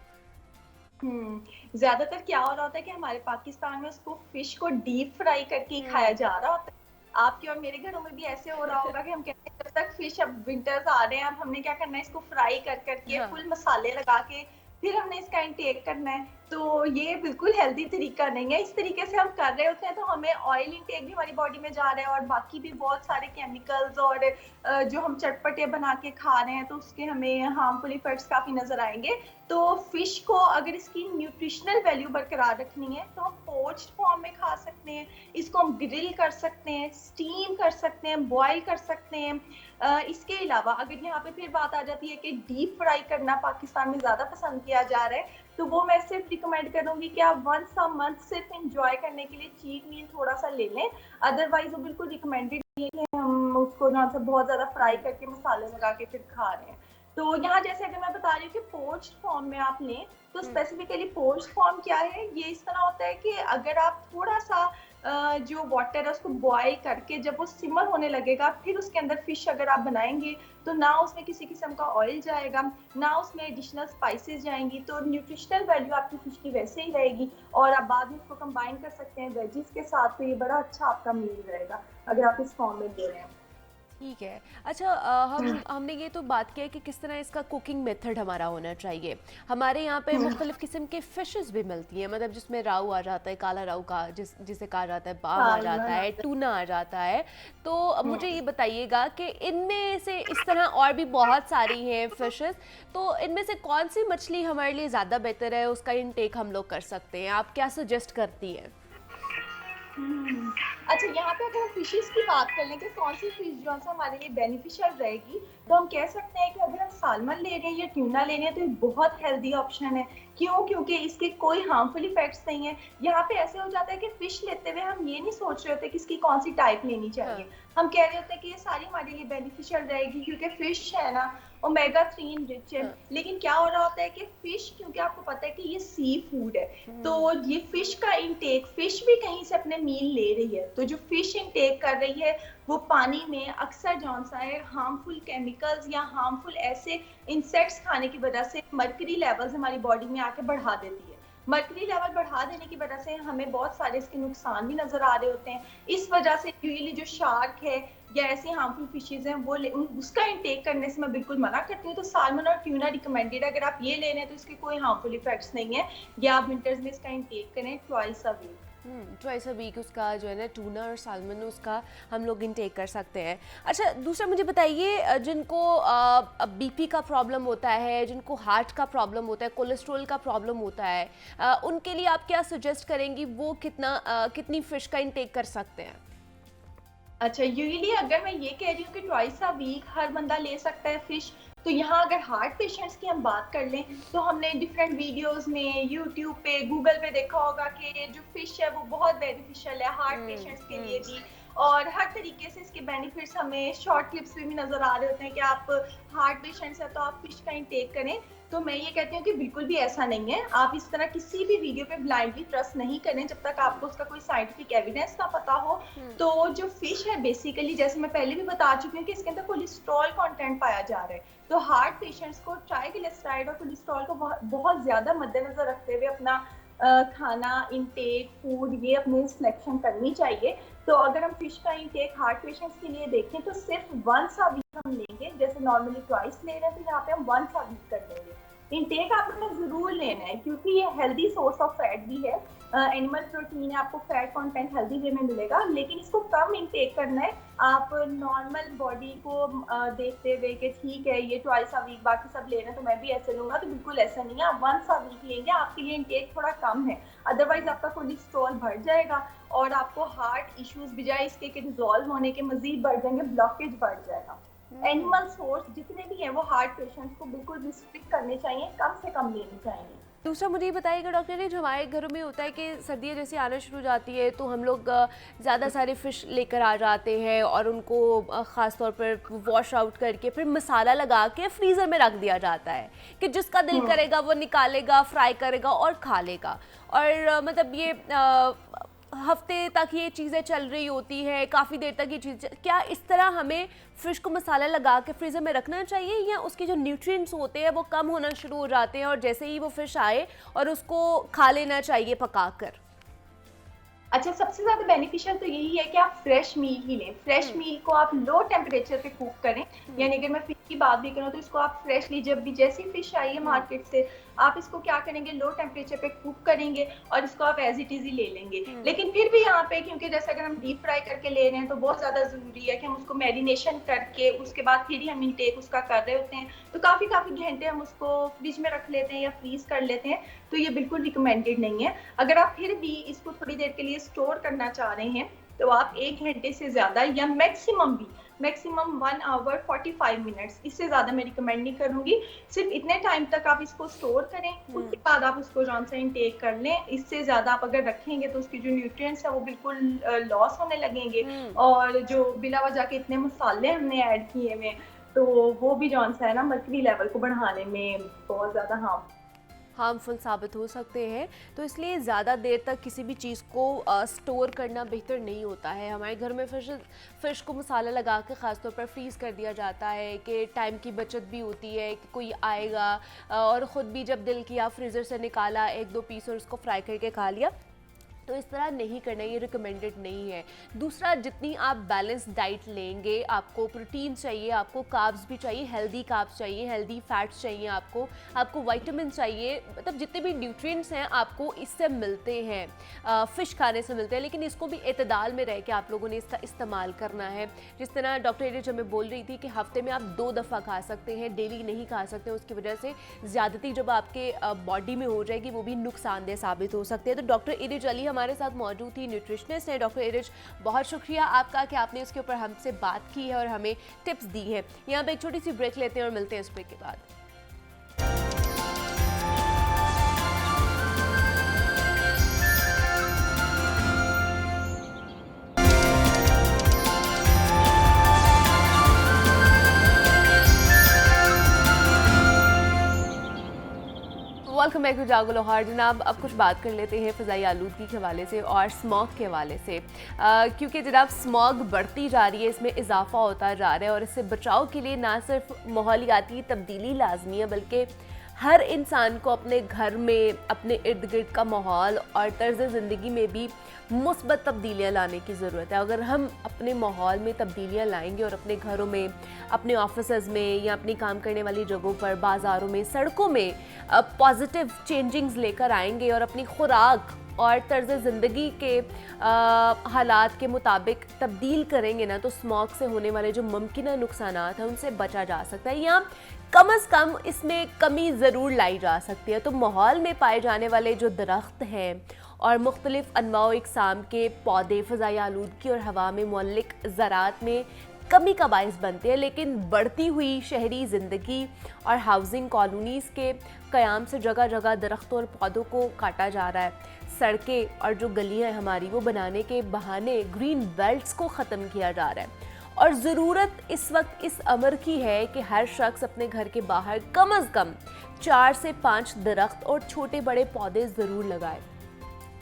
ज्यादातर क्या हो रहा होता है कि हमारे पाकिस्तान में उसको फिश को डीप फ्राई करके ही खाया जा रहा होता है। आपके और मेरे घरों में भी ऐसे हो रहा होगा कि हम कहते हैं जब तक फिश, अब विंटर्स आ रहे हैं, अब हमने क्या करना है, इसको फ्राई कर करके हाँ। फुल मसाले लगा के फिर हमने इसका इंटेक करना है। तो ये बिल्कुल हेल्दी तरीका नहीं है। इस तरीके से हम कर रहे होते हैं तो हमें ऑयल इंटेक भी हमारी बॉडी में जा रहा है और बाकी भी बहुत सारे केमिकल्स और जो हम चटपटे बना के खा रहे हैं तो उसके हमें हार्मफुल इफेक्ट्स काफी नजर आएंगे। तो फिश को अगर इसकी न्यूट्रिशनल वैल्यू बरकरार रखनी है तो हम पोच्ड फॉर्म में खा सकते हैं, इसको हम ग्रिल कर सकते हैं, स्टीम कर सकते हैं, बॉईल कर सकते हैं। इसके अलावा अगर यहाँ पे फिर बात आ जाती है कि डीप फ्राई करना पाकिस्तान में ज्यादा पसंद किया जा रहा है, तो वो मैं सिर्फ रिकमेंड करूंगी कि आप वंस अ मंथ सिर्फ एंजॉय करने के लिए चीट मील थोड़ा सा ले लें। अदरवाइज वो बिल्कुल रिकमेंडेड नहीं है कि हम उसको ना से बहुत ज्यादा फ्राई करके मसाले लगा के फिर खा रहे हैं। तो यहाँ जैसे अगर मैं बता रही हूँ कि पोच्ड फॉर्म में आप लें तो स्पेसिफिकली पोच्ड फॉर्म क्या है, ये इस तरह होता है कि अगर आप थोड़ा सा जो वाटर है उसको बॉईल करके जब वो सिमर होने लगेगा फिर उसके अंदर फिश अगर आप बनाएंगे तो ना उसमें किसी किस्म का ऑयल जाएगा, ना उसमें एडिशनल स्पाइसेस जाएंगी, तो न्यूट्रिशनल वैल्यू आपकी फिश की वैसे ही रहेगी और आप बाद में इसको कंबाइन कर सकते हैं वेजिस के साथ। तो ये बड़ा अच्छा आपका मील रहेगा अगर आप इस फॉर्म में ले रहे हैं। ठीक है। अच्छा, हमने ये तो बात की है कि किस तरह इसका कुकिंग मेथड हमारा होना चाहिए। हमारे यहाँ पे मुख्तलिफ किस्म के फिशेस भी मिलती हैं, मतलब जिसमें राऊ आ जाता है, काला राऊ का जिसे कहा जाता है, बाम आ जाता है, टूना आ जाता है। तो अब मुझे ये बताइएगा कि इनमें से इस तरह और भी बहुत सारी हैं फिशेस, तो इनमें से कौन सी मछली हमारे लिए ज़्यादा बेहतर है, उसका इंटेक हम लोग कर सकते हैं? आप क्या सजेस्ट करती हैं? अच्छा, यहाँ पे अगर हम फिशेस की बात कर लें कि कौन सी फिश जो है हमारे लिए बेनिफिशियल रहेगी, तो हम कह सकते हैं कि अगर हम सालमन ले रहे हैं या ट्यूना ले रहे हैं तो ये बहुत हेल्दी ऑप्शन है। क्यों? क्योंकि इसके कोई हार्मफुल इफेक्ट्स नहीं है। यहाँ पे ऐसे हो जाता है कि फिश लेते हुए हम ये नहीं सोच रहे होते कि इसकी कौन सी टाइप लेनी चाहिए। हम कह रहे होते हैं कि ये सारी हमारे लिए बेनिफिशियल रहेगी क्योंकि फिश है ना ओमेगा 3 रिच है। लेकिन क्या हो रहा होता है कि फिश, क्योंकि आपको पता है कि ये सी फूड है, तो ये फिश का इंटेक, फिश भी कहीं से अपने मील ले रही है, तो जो फिश इंटेक कर रही है वो पानी में अक्सर जौन सा है हार्मफुल केमिकल्स या हार्मफुल ऐसे इंसेक्ट्स खाने की वजह से मर्करी लेवल्स हमारी बॉडी में आके बढ़ा देती है। मर्करी लेवल बढ़ा देने की वजह से हमें बहुत सारे इसके नुकसान भी नजर आ रहे होते हैं। इस वजह से यूजुअली जो शार्क है या ऐसी हार्मफुल फिशेज हैं वो उसका इंटेक करने से मैं बिल्कुल मना करती हूँ। तो सालमन और ट्यूना रिकमेंडेड है। अगर आप ये ले रहे हैं तो इसके कोई हार्मफुल इफेक्ट्स नहीं है, या आप विंटर्स में इसका इंटेक करें twice a week. Twice a week उसका जो है ना टूना और सालमन उसका हम लोग इंटेक कर सकते हैं। अच्छा, दूसरा मुझे बताइए, जिनको बीपी का प्रॉब्लम होता है, जिनको हार्ट का प्रॉब्लम होता है, कोलेस्ट्रॉल का प्रॉब्लम होता है, उनके लिए आप क्या सजेस्ट करेंगी, वो कितनी फ़िश का इंटेक कर सकते हैं? अच्छा, यूजुअली अगर मैं ये कह रही हूँ कि ट्वाइस अ वीक हर बंदा ले सकता है फिश, तो यहाँ अगर हार्ट पेशेंट्स की हम बात कर लें तो हमने डिफरेंट वीडियोस में यूट्यूब पे, गूगल पे देखा होगा कि जो फिश है वो बहुत बेनिफिशियल है हार्ट पेशेंट्स के लिए भी, और हर तरीके से इसके बेनिफिट्स हमें शॉर्ट क्लिप्स में भी नजर आ रहे होते हैं कि आप हार्ट पेशेंट्स है तो आप फिश का इंटेक करें। तो मैं ये कहती हूँ कि बिल्कुल भी ऐसा नहीं है। आप इस तरह किसी भी वीडियो पे ब्लाइंडली ट्रस्ट नहीं करें जब तक आपको उसका कोई साइंटिफिक एविडेंस ना पता हो। तो जो फिश है बेसिकली, जैसे मैं पहले भी बता चुकी हूँ कि इसके अंदर कोलेस्ट्रॉल कंटेंट पाया जा रहा है, तो हार्ट पेशेंट्स को ट्राइग्लिसराइड और कोलेस्ट्रॉल को बहुत ज्यादा मद्देनजर रखते हुए अपना खाना इंटेक, फूड ये अपनी सिलेक्शन करनी चाहिए। तो अगर हम फिश का इंटेक हार्ट पेशेंट्स के लिए देखें तो सिर्फ वंस अ वीक हम लेंगे, जैसे नॉर्मली ट्वाइस ले रहे हैं तो यहाँ पे हम वंस अ वीक कर लेंगे। इंटेक आपने जरूर लेना है क्योंकि ये हेल्दी सोर्स ऑफ फैट भी है, एनिमल प्रोटीन है, आपको फैट कंटेंट हेल्दी वे में मिलेगा, लेकिन इसको कम इंटेक करना है। आप नॉर्मल बॉडी को देखते हुए कि ठीक है ये ट्वाइस अ वीक बाकी सब ले रहे हैं तो मैं भी ऐसे लूंगा, तो बिल्कुल ऐसा नहीं है। आप वंस अ वीक लेंगे आपके लिए इंटेक थोड़ा कम है, अदरवाइज आपका कोलेस्ट्रॉल बढ़ जाएगा और आपको हार्ट इश्यूज बजाय इसके कि रिजॉल्व होने के मजीद बढ़ जाएंगे, ब्लॉकेज बढ़ जाएगा। एनिमल सोर्स जितने भी हैं वो हार्ट पेशेंट्स को बिल्कुल रिस्ट्रिक्ट करने चाहिए, कम से कम लेने चाहिए। दूसरा मुझे ये बताइएगा डॉक्टर ने, जो हमारे घरों में होता है कि सर्दियाँ जैसे आना शुरू हो जाती है तो हम लोग ज़्यादा सारे फ़िश लेकर आ जाते हैं और उनको ख़ास तौर पर वॉश आउट करके फिर मसाला लगा के फ्रीज़र में रख दिया जाता है कि जिसका दिल करेगा वो निकालेगा, फ्राई करेगा और खा लेगा। और मतलब ये हफ्ते तक ये चीज़ें चल रही होती है, काफ़ी देर तक ये चीज़, क्या इस तरह हमें फ़िश को मसाला लगा के फ्रीज़र में रखना चाहिए या उसके जो न्यूट्रिएंट्स होते हैं वो कम होना शुरू हो जाते हैं और जैसे ही वो फ़िश आए और उसको खा लेना चाहिए पकाकर? अच्छा, सबसे ज़्यादा बेनिफिशियल तो यही है कि आप फ्रेश मील ही लें। फ्रेश मील को आप लो टेम्परेचर पे कुक करें, यानी अगर मैं फ़िश की बात भी करूँ तो इसको आप फ्रेशली, जब भी जैसी फ़िश आई है मार्केट से, आप इसको क्या करेंगे, लो टेम्परेचर पे कुक करेंगे और इसको आप एज़ इट इज़ ही ले लेंगे। लेकिन फिर भी यहाँ पे, क्योंकि जैसे अगर हम डीप फ्राई करके ले रहे हैं तो बहुत ज़्यादा ज़रूरी है कि हम उसको मैरिनेशन करके उसके बाद फिर ही हम इनटेक उसका कर रहे होते हैं, तो काफ़ी घंटे हम उसको फ्रिज में रख लेते हैं या फ्रीज़ कर लेते हैं, तो ये बिल्कुल रिकमेंडेड नहीं है। अगर आप फिर भी इसको थोड़ी देर के लिए स्टोर करना चाह रहे हैं तो आप 1 घंटे से ज़्यादा या मैक्सिमम 1 आवर 45 मिनट्स, इससे ज़्यादा मैं रिकमेंड नहीं करूँगी। सिर्फ इतने टाइम तक आप इसको स्टोर करें, उसके बाद आप उसको जौन सा इनटेक कर लें। इससे ज़्यादा आप अगर रखेंगे तो उसकी जो न्यूट्रिएंट्स है वो बिल्कुल लॉस होने लगेंगे और जो बिला वजह के इतने मसाले हमने ऐड किए हुए तो वो भी जौन सा है ना मर्करी लेवल को बढ़ाने में बहुत ज़्यादा हार्मफुल साबित हो सकते हैं। तो इसलिए ज़्यादा देर तक किसी भी चीज़ को स्टोर करना बेहतर नहीं होता है। हमारे घर में फ़िश को मसाला लगा के ख़ास तौर पर फ्रीज़ कर दिया जाता है कि टाइम की बचत भी होती है कि कोई आएगा और ख़ुद भी जब दिल किया फ्रीज़र से निकाला 1-2 पीस और उसको फ्राई करके खा लिया। तो इस तरह नहीं करना, ये रिकमेंडेड नहीं है। दूसरा, जितनी आप बैलेंस डाइट लेंगे, आपको प्रोटीन चाहिए, आपको कार्ब्स भी चाहिए, हेल्दी कार्ब्स चाहिए, हेल्दी फैट्स चाहिए, आपको विटामिन चाहिए, मतलब जितने भी न्यूट्रिएंट्स हैं आपको इससे मिलते हैं, फ़िश खाने से मिलते हैं, लेकिन इसको भी एतदाल में रह के आप लोगों ने इसका इस्तेमाल करना है। जिस तरह डॉक्टर एरिज हमें बोल रही थी कि हफ्ते में आप 2 दफ़ा खा सकते हैं, डेली नहीं खा सकते, उसकी वजह से ज़्यादती जब आपके बॉडी में हो जाएगी वो भी नुकसानदेह साबित हो सकती है। तो डॉक्टर एरिज अली हमारे साथ मौजूद थी, न्यूट्रिशनिस्ट है। डॉक्टर एरिज, बहुत शुक्रिया आपका कि आपने इसके ऊपर हमसे बात की है और हमें टिप्स दी है। यहाँ पे एक छोटी सी ब्रेक लेते हैं और मिलते हैं इस ब्रेक के बाद। वेलकम बैक टू जागो लाहौर। जनाब, अब कुछ बात कर लेते हैं फ़िज़ाई आलूदगी के हवाले से और स्मॉग के हवाले से, क्योंकि जनाब स्मॉग बढ़ती जा रही है, इसमें इजाफा होता जा रहा है और इससे बचाव के लिए ना सिर्फ माहौलियाती तब्दीली लाजमी है बल्कि हर इंसान को अपने घर में, अपने इर्द गिर्द का माहौल और तर्ज़ ज़िंदगी में भी मुस्बत तब्दीलियाँ लाने की ज़रूरत है। अगर हम अपने माहौल में तब्दीलियाँ लाएंगे और अपने घरों में, अपने ऑफिसेज़ में या अपनी काम करने वाली जगहों पर, बाज़ारों में, सड़कों में पॉजिटिव चेंजिंग्स लेकर आएंगे और अपनी खुराक और तर्ज़ ज़िंदगी के हालात के मुताबिक तब्दील करेंगे ना, तो स्मॉग से होने वाले जो मुमकिन नुकसानात हैं उनसे बचा जा सकता है या कम अज़ कम इसमें कमी ज़रूर लाई जा सकती है। तो माहौल में पाए जाने वाले जो दरख्त हैं और मुख्तलिफ़ अनवाओ इक़साम के पौधे फ़िज़ाई आलूदगी और हवा में मुअल्लिक ज़रात में कमी का बाइस बनते हैं, लेकिन बढ़ती हुई शहरी ज़िंदगी और हाउसिंग कॉलोनीज़ के क़याम से जगह जगह दरख्तों और पौधों को काटा जा रहा है। सड़कें और जो गलियां हमारी वो बनाने के बहाने ग्रीन बेल्ट्स को ख़त्म किया जा रहा है और ज़रूरत इस वक्त इस अमर की है कि हर शख्स अपने घर के बाहर कम अज़ कम 4 से 5 दरख्त और छोटे बड़े पौधे ज़रूर लगाए।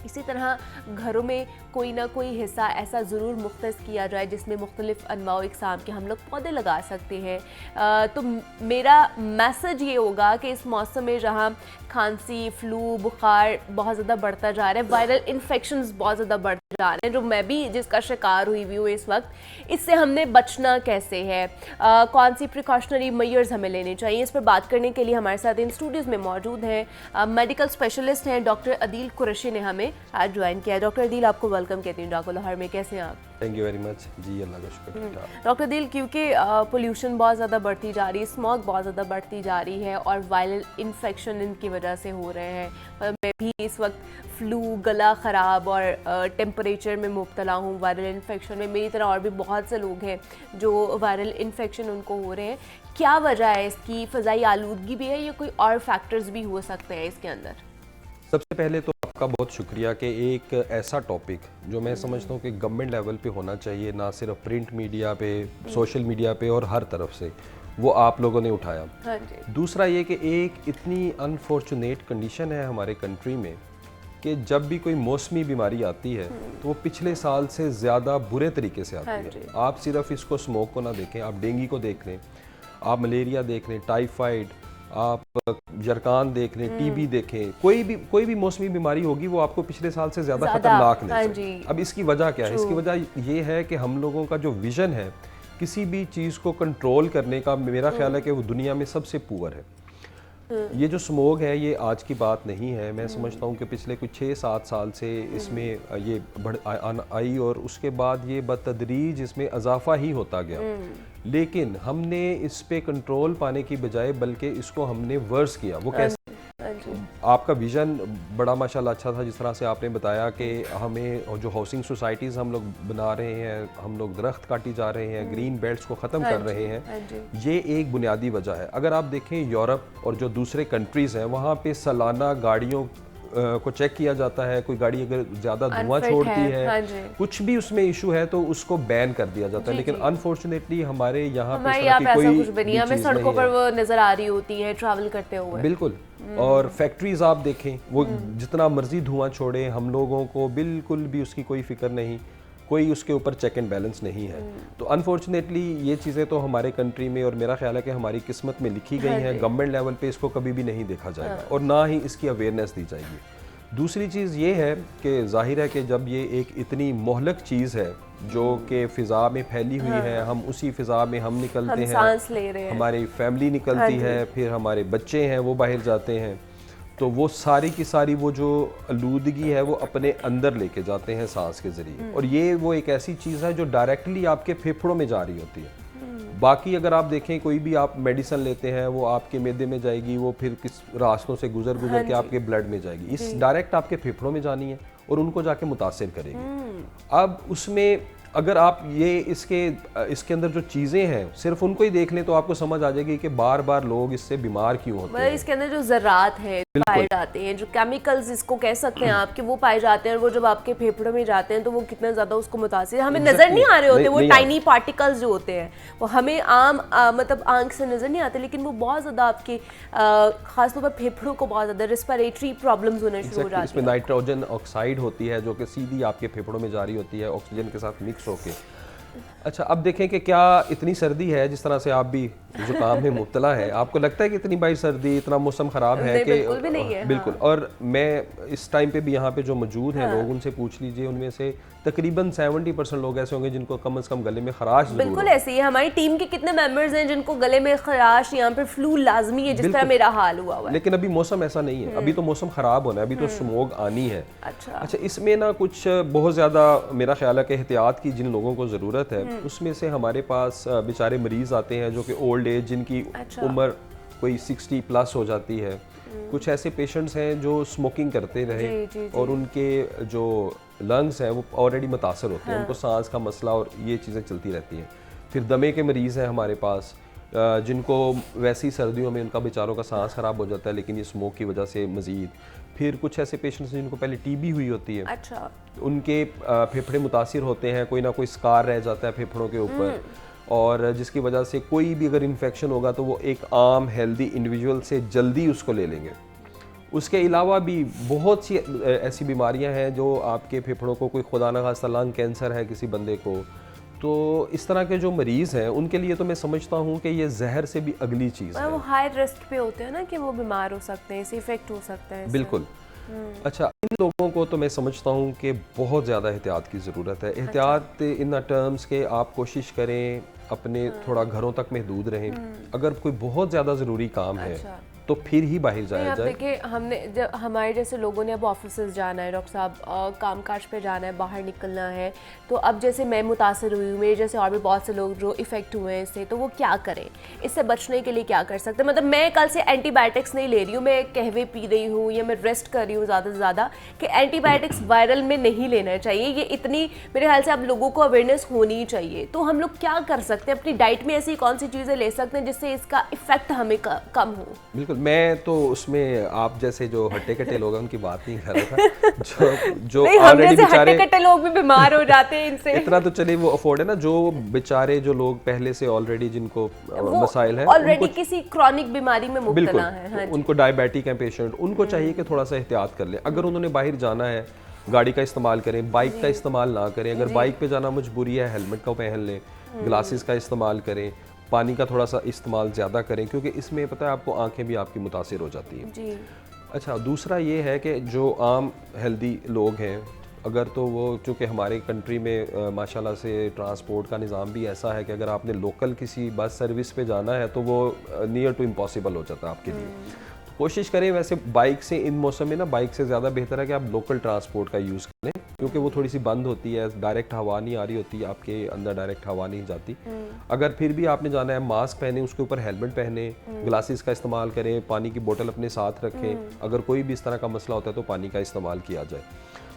इसी तरह घरों में कोई ना कोई हिस्सा ऐसा ज़रूर मुख्तस किया जाए जिसमें मुख्तलिफ़ अनवाओ इक़साम के हम लोग पौधे लगा सकते हैं। तो मेरा मैसेज ये होगा कि इस मौसम में जहाँ खांसी, फ्लू, बुखार बहुत ज़्यादा बढ़ता जा रहा है, वायरल इन्फेक्शंस बहुत ज़्यादा बढ़ते जा रहे हैं, जो मैं भी जिसका शिकार हुई हूँ इस वक्त, इससे हमने बचना कैसे है, कौन सी प्रिकॉशनरी मेजर्स हमें लेने चाहिए, इस पर बात करने के लिए हमारे साथ इन स्टूडियोज़ में मौजूद हैं मेडिकल स्पेशलिस्ट हैं डॉक्टर अदील कुरैशी ने हमें आज ज्वाइन किया है। डॉक्टर अदील, आपको वेलकम कहती हूँ जागो लाहौर में। कैसे हैं आप? थैंक यू वेरी मच जी, अल्लाह का शुक्र। डॉक्टर अदील, क्योंकि पोल्यूशन बहुत ज़्यादा बढ़ती जा रही है, स्मॉग बहुत ज़्यादा बढ़ती जा रही है और वायरल इन्फेक्शन इनकी वजह से हो रहे हैं, मैं भी इस वक्त फ्लू, गला ख़राब और टेम्परेचर में मुब्तला हूँ, वायरल इन्फेक्शन में। मेरी तरह और भी बहुत से लोग हैं जो वायरल इन्फेक्शन उनको हो रहे हैं। क्या वजह है इसकी? फ़िज़ाई आलूदगी भी है या कोई और फैक्टर्स भी हो सकते हैं इसके अंदर? सबसे पहले तो आपका बहुत शुक्रिया कि एक ऐसा टॉपिक जो मैं समझता हूँ कि गवर्नमेंट लेवल पे होना चाहिए, ना सिर्फ प्रिंट मीडिया पे, सोशल मीडिया पे और हर तरफ से, वो आप लोगों ने उठाया। हाँ जी। दूसरा ये कि एक इतनी अनफॉर्चुनेट कंडीशन है हमारे कंट्री में कि जब भी कोई मौसमी बीमारी आती है तो वो पिछले साल से ज़्यादा बुरे तरीके से आती है। आप सिर्फ इसको स्मोक को ना देखें, आप डेंगू को देख लें, आप मलेरिया देख लें, टाइफाइड, आप जरकान देख लें, टीबी देखें, कोई भी मौसमी बीमारी होगी वो आपको पिछले साल से ज़्यादा खतरनाक नहीं। अब इसकी वजह क्या है? इसकी वजह ये है कि हम लोगों का जो विज़न है किसी भी चीज़ को कंट्रोल करने का, मेरा ख्याल है कि वो दुनिया में सबसे पुअर है। ये जो स्मोक है ये आज की बात नहीं है, मैं समझता हूँ कि पिछले कुछ 6-7 साल से इसमें ये बढ़ आई और उसके बाद ये बतदरीज इसमें इजाफा ही होता गया। लेकिन हमने इस पे कंट्रोल पाने की बजाय बल्कि इसको हमने वर्स किया। वो कैसे? आपका विज़न बड़ा माशाल्लाह अच्छा था, जिस तरह से आपने बताया कि हमें जो हाउसिंग सोसाइटीज़ हम लोग बना रहे हैं, हम लोग दरख्त काटी जा रहे हैं, ग्रीन बेल्ट्स को ख़त्म कर रहे हैं, ये एक बुनियादी वजह है। अगर आप देखें यूरोप और जो दूसरे कंट्रीज़ हैं वहाँ पे सालाना गाड़ियों को चेक किया जाता है, कोई गाड़ी अगर ज़्यादा धुआं छोड़ती है, कुछ भी उसमें इशू है तो उसको बैन कर दिया जाता है। लेकिन अनफॉर्चुनेटली हमारे यहाँ पे कोई कुछ बनी हमें सड़कों पर वो नज़र आ रही होती है ट्रैवल करते हुए। बिल्कुल। और फैक्ट्रीज आप देखें, वो जितना मर्जी धुआं छोड़े, हम लोगों को बिल्कुल भी उसकी कोई फिक्र नहीं, कोई उसके ऊपर चेक एंड बैलेंस नहीं है। तो अनफॉर्चुनेटली ये चीज़ें तो हमारे कंट्री में, और मेरा ख्याल है कि हमारी किस्मत में लिखी गई हैं, गवर्नमेंट लेवल पे इसको कभी भी नहीं देखा जाएगा और ना ही इसकी अवेयरनेस दी जाएगी। दूसरी चीज़ ये है कि जाहिर है कि जब ये एक इतनी मोहलक चीज़ है जो कि फ़िज़ा में फैली हुई है, हम उसी फ़िज़ा में हम निकलते हैं, सांस ले रहे हैं, हमारी फैमिली निकलती है, फिर हमारे बच्चे हैं वो बाहर जाते हैं, तो वो सारी की सारी वो जो आलूदगी है वो अपने अंदर लेके जाते हैं सांस के ज़रिए। और ये वो एक ऐसी चीज़ है जो डायरेक्टली आपके फेफड़ों में जा रही होती है। बाकी अगर आप देखें कोई भी आप मेडिसिन लेते हैं वो आपके मैदे में जाएगी, वो फिर किस रास्तों से गुजर के आपके ब्लड में जाएगी, इस डायरेक्ट आपके फेफड़ों में जानी है और उनको जाके मुतासिर करेगी। अब उसमें अगर आप ये इसके अंदर जो चीज़ें हैं सिर्फ उनको ही देख लें तो आपको समझ आ जाएगी कि बार बार लोग इससे बीमार क्यों होते हैं। इसके अंदर जो ज़रात है पाए जाते हैं, जो केमिकल्स इसको कह सकते हैं आपके, वो पाए जाते हैं और वो जब आपके फेफड़ों में जाते हैं तो वो कितना ज़्यादा उसको मुतासिर, हमें नज़र नहीं आ रहे होते, वो टाइनी पार्टिकल्स जो होते हैं वो हमें आम मतलब आंख से नज़र नहीं आते, लेकिन वो बहुत ज़्यादा आपके ख़ासतौर पर फेफड़ों को बहुत ज़्यादा रेस्पिरेटरी प्रॉब्लम्स होने शुरू हो जाती है। इसमें नाइट्रोजन ऑक्साइड होती है जो कि सीधी आपके फेफड़ों में जारी होती है ऑक्सीजन के साथ मिक्स होके। अच्छा, अब देखें कि क्या इतनी सर्दी है, जिस तरह से आप भी जुकाम में मुब्तला है, आपको लगता है कि इतनी बड़ी सर्दी, इतना मौसम ख़राब है कि बिल्कुल भी नहीं है। बिल्कुल। और मैं इस टाइम पे भी यहाँ पे जो मौजूद हैं लोग, उनसे पूछ लीजिए, उनमें से तकरीबन 70% लोग ऐसे होंगे जिनको कम से कम गले में खराश ज़रूर बिल्कुल ऐसे ही है। हमारी टीम के कितने मेंबर्स हैं जिनको गले में खराश, यहाँ पे फ्लू लाजमी है, जिस तरह मेरा हाल हुआ है। लेकिन अभी मौसम ऐसा नहीं है, अभी तो मौसम ख़राब होना है, अभी तो स्मोक आनी है। अच्छा, इसमें ना कुछ बहुत ज़्यादा मेरा ख्याल है कि एहतियात की जिन लोगों को ज़रूरत है, उसमें से हमारे पास बेचारे मरीज़ आते हैं जो कि ओल्ड एज, जिनकी उम्र कोई 60 प्लस हो जाती है। कुछ ऐसे पेशेंट्स हैं जो स्मोकिंग करते रहे और उनके जो लंग्स हैं वो ऑलरेडी मुतासर होते हैं, उनको सांस का मसला और ये चीज़ें चलती रहती हैं। फिर दमे के मरीज़ हैं हमारे पास जिनको वैसी सर्दियों में उनका बेचारों का सांस ख़राब हो जाता है, लेकिन ये स्मोक की वजह से मज़ीद। फिर कुछ ऐसे पेशेंट्स हैं जिनको पहले टीबी हुई होती है, अच्छा, उनके फेफड़े मुतासिर होते हैं, कोई ना कोई स्कार रह जाता है फेफड़ों के ऊपर, और जिसकी वजह से कोई भी अगर इन्फेक्शन होगा तो वो एक आम हेल्दी इंडिविजुअल से जल्दी उसको ले लेंगे। उसके अलावा भी बहुत सी ऐसी बीमारियां हैं जो आपके फेफड़ों को, कोई खुदा न खास्ता लंग कैंसर है किसी बंदे को, तो इस तरह के जो मरीज़ हैं उनके लिए तो मैं समझता हूँ कि ये जहर से भी अगली चीज़ है। वो हाई रिस्क पे होते हैं ना कि वो बीमार हो सकते हैं, इससे इफेक्ट हो सकता है। बिल्कुल। अच्छा, इन लोगों को तो मैं समझता हूँ कि बहुत ज़्यादा एहतियात की ज़रूरत है। एहतियात इन टर्म्स के आप कोशिश करें अपने थोड़ा घरों तक महदूद रहें। अगर कोई बहुत ज़्यादा ज़रूरी काम है तो फिर ही बाहर जाया जाए। देखिए, हमने जब हमारे जैसे लोगों ने अब ऑफिस जाना है डॉक्टर साहब, कामकाज पे जाना है, बाहर निकलना है, तो अब जैसे मैं मुतासर हुई हूँ, मेरे जैसे और भी बहुत से लोग जो इफ़ेक्ट हुए हैं इससे, तो वो क्या करें, इससे बचने के लिए क्या कर सकते हैं? मतलब मैं कल से एंटीबायोटिक्स नहीं ले रही हूँ, मैं कहवे पी रही हूँ या मैं रेस्ट कर रही हूँ ज़्यादा से ज़्यादा, कि एंटीबायोटिक्स वायरल में नहीं लेना चाहिए। ये इतनी मेरे ख्याल से अब लोगों को अवेयरनेस होनी चाहिए। तो हम लोग क्या कर सकते हैं? अपनी डाइट में ऐसी कौन सी चीज़ें ले सकते हैं जिससे इसका इफेक्ट हमें कम हो? बिल्कुल, बिल्कुल, मैं तो उसमें आप जैसे जो हट्टे कट्टे लोग हैं उनकी बात नहीं कर रहा था। जो नहीं, हम ऑलरेडी जैसे बेचारे हट्टे कट्टे लोग भी बीमार हो जाते हैं इनसे। इतना तो चलिए वो अफोर्ड है ना, जो बेचारे जो लोग पहले से ऑलरेडी जिनको मसाइल है, ऑलरेडी किसी क्रॉनिक बीमारी में मुब्तला बिल्कुल है। हाँ जी। उनको डायबिटिक है पेशेंट, उनको चाहिए कि थोड़ा सा एहतियात कर लें। अगर उन्होंने बाहर जाना है गाड़ी का इस्तेमाल करें, बाइक का इस्तेमाल ना करें। अगर बाइक पे जाना मजबूरी है हेलमेट का पहन लें, ग्लासेस का इस्तेमाल करें, पानी का थोड़ा सा इस्तेमाल ज़्यादा करें, क्योंकि इसमें पता है आपको आंखें भी आपकी मुतासिर हो जाती हैं। जी। अच्छा, दूसरा ये है कि जो आम हेल्दी लोग हैं, अगर तो वो चूँकि हमारे कंट्री में माशाल्लाह से ट्रांसपोर्ट का निज़ाम भी ऐसा है कि अगर आपने लोकल किसी बस सर्विस पे जाना है तो वो नियर टू इम्पॉसिबल हो जाता है आपके लिए। तो कोशिश करें, वैसे बाइक से इन मौसम में ना बाइक से ज़्यादा बेहतर है कि आप लोकल ट्रांसपोर्ट का यूज़ करें, क्योंकि वो थोड़ी सी बंद होती है, डायरेक्ट हवा नहीं आ रही होती, आपके अंदर डायरेक्ट हवा नहीं जाती। अगर फिर भी आपने जाना है, मास्क पहने, उसके ऊपर हेलमेट पहने, ग्लासेस का इस्तेमाल करें, पानी की बोतल अपने साथ रखें। अगर कोई भी इस तरह का मसला होता है तो पानी का इस्तेमाल किया जाए।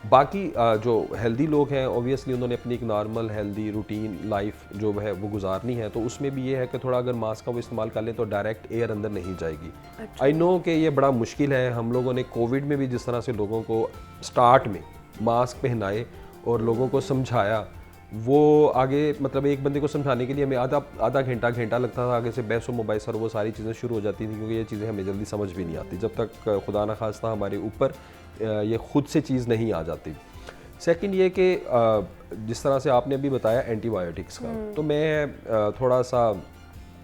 बाकी जो हेल्दी लोग हैं ऑब्वियसली उन्होंने अपनी एक नॉर्मल हेल्दी रूटीन लाइफ जो है वो गुजारनी है, तो उसमें भी ये है कि थोड़ा अगर मास्क का वो इस्तेमाल कर लें तो डायरेक्ट एयर अंदर नहीं जाएगी। आई नो कि ये बड़ा मुश्किल है। हम लोगों ने कोविड में भी जिस तरह से लोगों को स्टार्ट में मास्क पहनाए और लोगों को समझाया, वो आगे मतलब एक बंदे को समझाने के लिए हमें आधा घंटा लगता था, आगे से बहस व मुबाहिसा और वो सारी चीज़ें शुरू हो जाती थी, क्योंकि ये चीज़ें हमें जल्दी समझ भी नहीं आती जब तक खुदा न खास्ता हमारे ऊपर ये खुद से चीज़ नहीं आ जाती। सेकंड ये कि जिस तरह से आपने अभी बताया एंटीबायोटिक्स का, तो मैं थोड़ा सा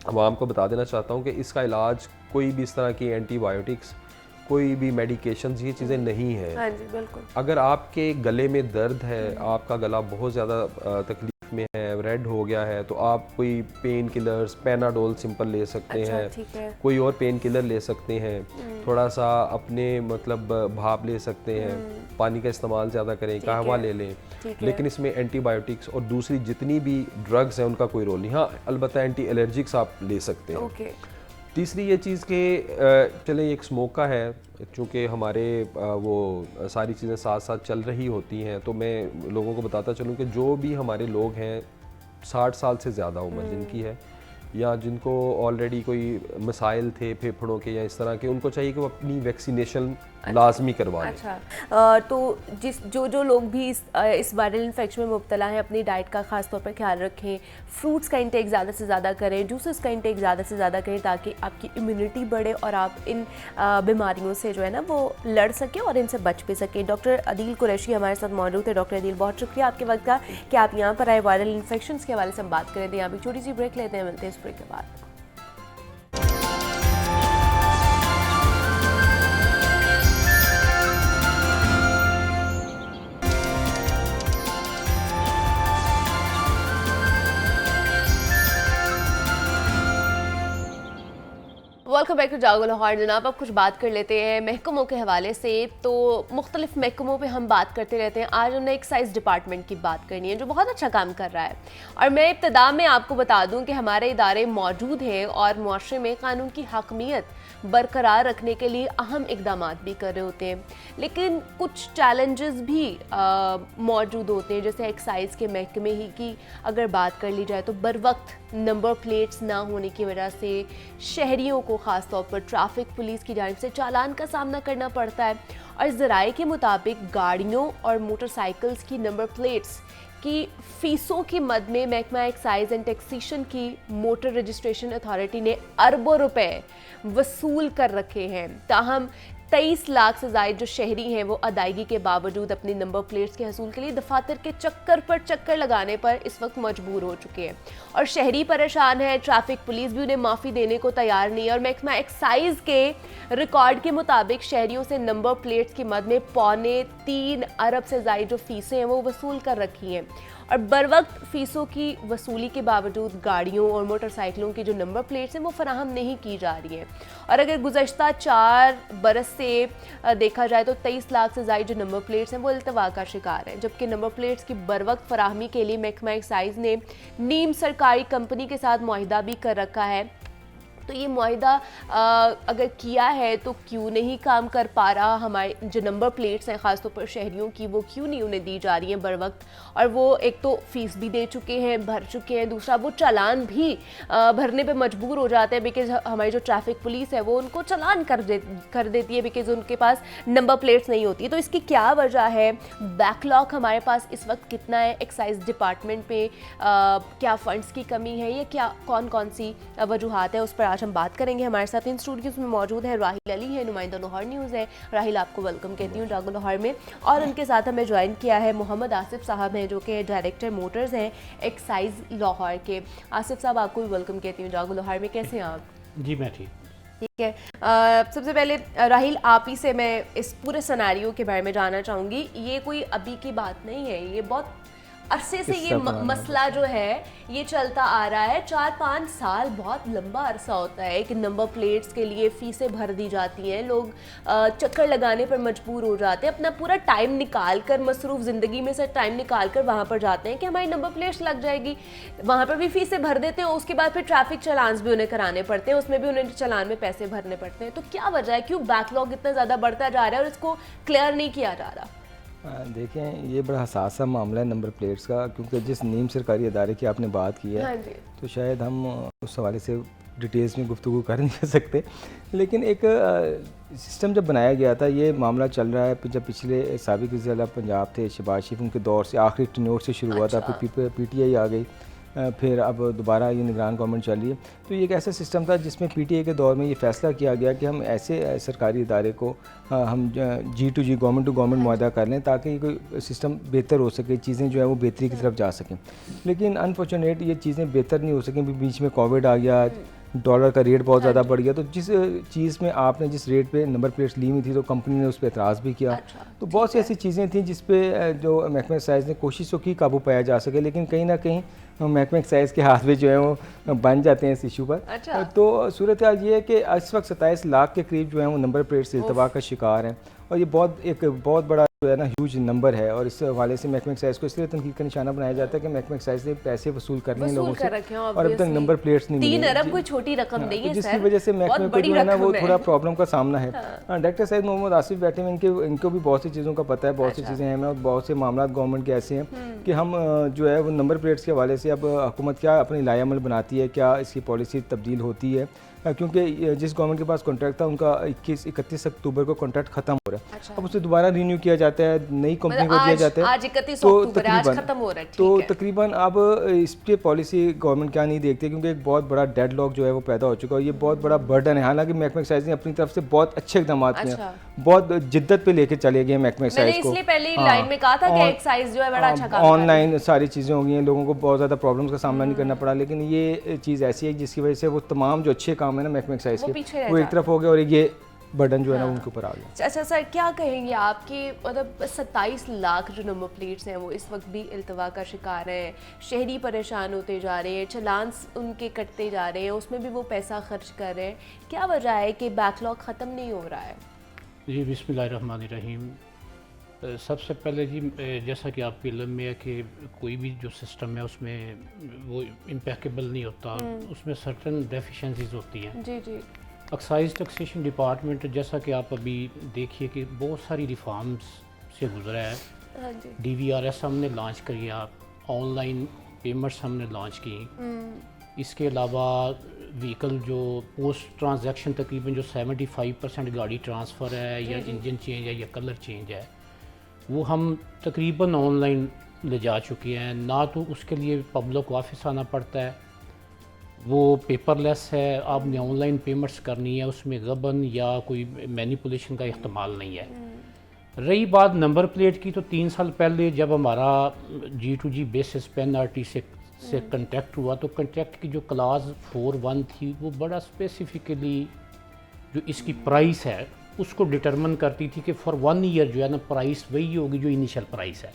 आवाम को बता देना चाहता हूँ कि इसका इलाज कोई भी इस तरह की एंटीबायोटिक्स, कोई भी मेडिकेशंस, ये चीज़ें नहीं हैं। हाँ जी, बिल्कुल। अगर आपके गले में दर्द है, आपका गला बहुत ज़्यादा तकलीफ में है, रेड हो गया है, तो आप कोई पेन किलर्स, पैनाडोल सिंपल ले सकते हैं, ठीक है। कोई और पेन किलर ले सकते हैं, थोड़ा सा अपने मतलब भाप ले सकते हैं, पानी का इस्तेमाल ज़्यादा करें, कहवा ले लें, लेकिन इसमें एंटीबायोटिक्स और दूसरी जितनी भी ड्रग्स हैं उनका कोई रोल नहीं। हाँ, अलबत्ता एंटी एलर्जिक्स आप ले सकते हैं। ओके। तीसरी ये चीज़ कि चले एक स्मोक का है, चूँकि हमारे वो सारी चीज़ें साथ साथ चल रही होती हैं, तो मैं लोगों को बताता चलूँ कि जो भी हमारे लोग हैं 60 साल से ज़्यादा उम्र जिनकी है, या जिनको ऑलरेडी कोई मसाइल थे फेफड़ों के या इस तरह के, उनको चाहिए कि वो अपनी वैक्सीनेशन लाजमी करवा लें। अच्छा, तो जो लोग भी इस वायरल इन्फेक्शन में मुब्तला हैं, अपनी डाइट का खास तौर पर ख्याल रखें, फ्रूट्स का इंटेक ज़्यादा से ज़्यादा करें, जूसेस का इंटेक ज़्यादा से ज़्यादा करें, ताकि आपकी इम्यूनिटी बढ़े और आप इन बीमारियों से जो है ना वो लड़ सकें और इनसे बच भी सकें। डॉक्टर अदील कुरैशी हमारे साथ मौजूद है। डॉक्टर अदील, बहुत शुक्रिया आपके वक्त का कि आप यहाँ पर आए, वायरल इन्फेक्शन के हवाले से हम बात करें थे। यहाँ पर छोटी सी ब्रेक लेते हैं, मिलते हैं इस ब्रेक के बाद। वेलकम बैक टू जागो लाहौर। जनाब, अब कुछ बात कर लेते हैं महकमों के हवाले से। तो मुख्तलिफ महकमों पे हम बात करते रहते हैं। आज हमने एक्साइज डिपार्टमेंट की बात करनी है जो बहुत अच्छा काम कर रहा है, और मैं इब्तदा में आपको बता दूं कि हमारे इदारे मौजूद हैं और मुआशरे में कानून की हकमियत बरकरार रखने के लिए अहम इकदाम भी कर रहे होते हैं, लेकिन कुछ चैलेंजेस भी मौजूद होते हैं। जैसे एक्साइज के महकमे ही की अगर बात कर ली जाए तो बर वक्त नंबर प्लेट्स ना होने की वजह से शहरियों को ख़ास तौर पर ट्रैफिक पुलिस की जानिब से चालान का सामना करना पड़ता है। और ज़राए के मुताबिक गाड़ियों और मोटरसाइकिल्स की नंबर प्लेट्स की फ़ीसों की मद में महकमा एक्साइज एंड टैक्सेशन की मोटर रजिस्ट्रेशन अथॉरिटी ने अरबों रुपए वसूल कर रखे हैं। ताहम 23 लाख से ज़ायद जो शहरी हैं वो अदायगी के बावजूद अपनी नंबर प्लेट्स के हसूल के लिए दफातर के चक्कर पर चक्कर लगाने पर इस वक्त मजबूर हो चुके हैं, और शहरी परेशान है। ट्रैफिक पुलिस भी उन्हें माफ़ी देने को तैयार नहीं है, और महकमा एक्साइज के रिकॉर्ड के मुताबिक शहरियों से नंबर प्लेट्स की मद में 3.25 अरब से ज़ायद जो फीसें हैं वो वसूल कर रखी हैं, और बर वक्त फ़ीसों की वसूली के बावजूद गाड़ियों और मोटरसाइकिलों की जो नंबर प्लेट्स हैं वो फराहम नहीं की जा रही हैं। और अगर गुज़श्ता 4 बरस से देखा जाए तो 23 लाख से ज़ायद जो नंबर प्लेट्स हैं वो इल्तवा का शिकार हैं, जबकि नंबर प्लेट्स की बर वक्त फराहमी के लिए महकमा एक्साइज ने नीम सरकारी कंपनी के साथ मुआहिदा भी कर रखा है तो ये मुआहिदा अगर किया है तो क्यों नहीं काम कर पा रहा, हमारे जो नंबर प्लेट्स हैं ख़ासतौर पर शहरियों की, वो क्यों नहीं उन्हें दी जा रही हैं बर वक्त। और वो एक तो फ़ीस भी दे चुके हैं, भर चुके हैं, दूसरा वो चालान भी भरने पे मजबूर हो जाते हैं बिकॉज़ हमारी जो ट्रैफिक पुलिस है वो उनको चालान कर देती है बिकॉज़ उनके पास नंबर प्लेट्स नहीं होती। तो इसकी क्या वजह है, बैकलॉग हमारे पास इस वक्त कितना है, एक्साइज डिपार्टमेंट पे क्या फ़ंड्स की कमी है, या क्या कौन कौन सी वजूहात है, उस पर आज हम बात करेंगे। हमारे साथ इन स्टूडियोज़ में मौजूद है राहिल अली है, नुमाइंदा लाहौर न्यूज़ है। राहिल, आपको वेलकम कहती हूँ जागो लाहौर में। और उनके साथ हमें ज्वाइन किया है मोहम्मद आसिफ साहब हैं जो कि डायरेक्टर मोटर्स हैं एक्साइज लाहौर के। आसिफ साहब, आपको भी वेलकम कहती हूँ जागो लाहौर में। कैसे हैं आप? जी मैं ठीक है। सबसे पहले राहिल, आप ही से मैं इस पूरे सिनेरियो के बारे में जानना चाहूँगी। ये कोई अभी की बात नहीं है, ये बहुत अरसे से ये मसला जो है ये चलता आ रहा है। 4-5 साल बहुत लंबा अरसा होता है कि नंबर प्लेट्स के लिए फ़ीसें भर दी जाती हैं, लोग चक्कर लगाने पर मजबूर हो जाते हैं, अपना पूरा टाइम निकाल कर, मसरूफ़ ज़िंदगी में से टाइम निकाल कर वहाँ पर जाते हैं कि हमारी नंबर प्लेट्स लग जाएगी, वहाँ पर भी फ़ीसें भर देते हैं। उसके बाद फिर ट्रैफिक चलान्स भी उन्हें कराने पड़ते हैं, उसमें भी उन्हें चलान में पैसे भरने पड़ते हैं। तो क्या वजह है, क्यों बैकलॉग इतना ज़्यादा बढ़ता जा रहा है और इसको क्लियर नहीं किया जा रहा? देखें, ये बड़ा हसास सा मामला है नंबर प्लेट्स का, क्योंकि जिस नीम सरकारी अदारे की आपने बात की है, हाँ जी। तो शायद हम उस हवाले से डिटेल्स में गुफ्तगू कर नहीं कर सकते, लेकिन एक सिस्टम जब बनाया गया था, ये मामला चल रहा है जब पिछले साबिक ज़िला पंजाब थे शहबाज शरीफ, उनके दौर से आखिरी टेन्योर से शुरू हुआ था, फिर PTI आ गई, फिर अब दोबारा ये निगरान गवर्नमेंट चल रही है। तो ये एक ऐसा सिस्टम था जिसमें PTI के दौर में ये फ़ैसला किया गया कि हम ऐसे सरकारी इदारे को हम G2G गवर्नमेंट टू गवर्नमेंट मुआहदा कर लें ताकि कोई सिस्टम बेहतर हो सके, चीज़ें जो है वो बेहतरी की तरफ जा सकें। लेकिन अनफॉर्चुनेट ये चीज़ें बेहतर नहीं हो सकें, बीच में कोविड आ गया, डॉलर का रेट बहुत ज़्यादा बढ़ गया, तो जिस चीज़ में आपने जिस रेट पे नंबर प्लेट्स ली हुई थी तो कंपनी ने उस पर एतराज़ भी किया। तो बहुत सी ऐसी चीज़ें थी जिस पे जो महकमा एक्साइज ने कोशिश तो की काबू पाया जा सके, लेकिन कहीं ना कहीं महकमा एक्साइज के हाथ में जो है वो बन जाते हैं इस इशू पर। तो सूरत हाल ये है कि इस वक्त 27 लाख के करीब जो है वो नंबर प्लेट से इल्तवा का शिकार हैं, और ये एक बहुत बड़ा जो है ना ह्यूज नंबर है। और इस हवाले से महकमा एक्साइज को इसलिए तनकीद का निशाना बनाया जाता है कि महकमा एक्साइज ने पैसे वसूल करने हैं लोगों से, और अब तक नंबर प्लेट्स नहीं मिले। 3 अरब कोई छोटी रकम नहीं है, जिसकी वजह से महकमे को जो है ना वो थोड़ा प्रॉब्लम का सामना है। डायरेक्टर साहब मोहम्मद आसिफ बैठे हैं, इनको भी बहुत सी चीज़ों का पता है, बहुत सी चीज़ें हैं, और बहुत से मामला गवर्नमेंट के ऐसे हैं कि हम जो है वो नंबर प्लेट्स के हवाले से अब हुकूमत क्या अपनी लाएअमल बनाती है, क्या इसकी पॉलिसी तब्दील होती है, क्योंकि जिस गवर्नमेंट के पास कॉन्ट्रैक्ट था उनका 31 अक्टूबर को कॉन्ट्रैक्ट खत्म हो रहा है। अब उसे दोबारा रिन्यू किया जाता है, नई कंपनी को दिया जाता है, आज 31 अक्टूबर आज खत्म हो रहा है। तो तकरीबन अब इस पे पॉलिसी गवर्नमेंट क्या नहीं देखती, क्योंकि एक बहुत बड़ा डेडलॉक जो है वो पैदा हो चुका है, ये बहुत बड़ा बर्डन है। हालांकि महकमा एक्साइज ने अपनी तरफ से बहुत अच्छे इकदाम किए, बहुत जिद्दत पे लेके चले गए महकमा एक्साइज को। इसलिए पहले लाइन में कहा था कि एक्साइज जो है बड़ा अच्छा काम ऑनलाइन सारी चीज़ें हो गई हैं, लोगों को बहुत ज़्यादा प्रॉब्लम्स का सामना नहीं करना पड़ा, लेकिन ये चीज़ ऐसी है जिसकी वजह से वो तमाम जो अच्छे काम है ना महकमा एक्साइज के, वो एक तरफ हो गया और ये बर्डन जो है ना उनके ऊपर आ गया। अच्छा सर, क्या कहेंगे आपकी, मतलब 27 लाख जो नंबर प्लेट्स हैं वो इस वक्त भी इल्तवा का शिकार हैं, शहरी परेशान होते जा रहे हैं, चलान्स उनके कटते जा रहे हैं, उसमें भी वो पैसा खर्च कर रहे हैं, क्या वजह है कि बैकलॉग ख़त्म नहीं हो रहा है? जी बिस्मिल्लाहिर्रहमानिर्रहीम। सबसे पहले जी जैसा कि आपके इल्म में है कि कोई भी जो सिस्टम है उसमें वो इम्पेकेबल नहीं होता, उसमें सर्टन डेफिशिएंसीज होती हैं। जी जी। एक्साइज टैक्सेशन डिपार्टमेंट जैसा कि आप अभी देखिए कि बहुत सारी रिफॉर्म्स से गुजरा है। हाँ जी। DVRS हमने लॉन्च किया, ऑनलाइन पेमेंट्स हमने लॉन्च की, इसके अलावा व्हीकल जो पोस्ट ट्रांजैक्शन तकरीबन जो 75% गाड़ी ट्रांसफ़र है या इंजन चेंज है या कलर चेंज है वो हम तकरीबन ऑनलाइन ले जा चुके हैं। ना तो उसके लिए पब्लिक ऑफिस आना पड़ता है, वो पेपरलेस है, आपने ऑनलाइन पेमेंट्स करनी है, उसमें गबन या कोई मैनिपुलेशन का इख्तिमाल नहीं है। रही बात नंबर प्लेट की, तो 3 साल पहले जब हमारा G2G बेसिस पेनल्टी से कंटेक्ट हुआ तो कंटेक्ट की जो क्लास 4(1) थी वो बड़ा स्पेसिफिकली जो इसकी प्राइस है उसको डिटरमिन करती थी कि फॉर 1 ईयर जो है ना प्राइस वही होगी जो इनिशियल प्राइस है।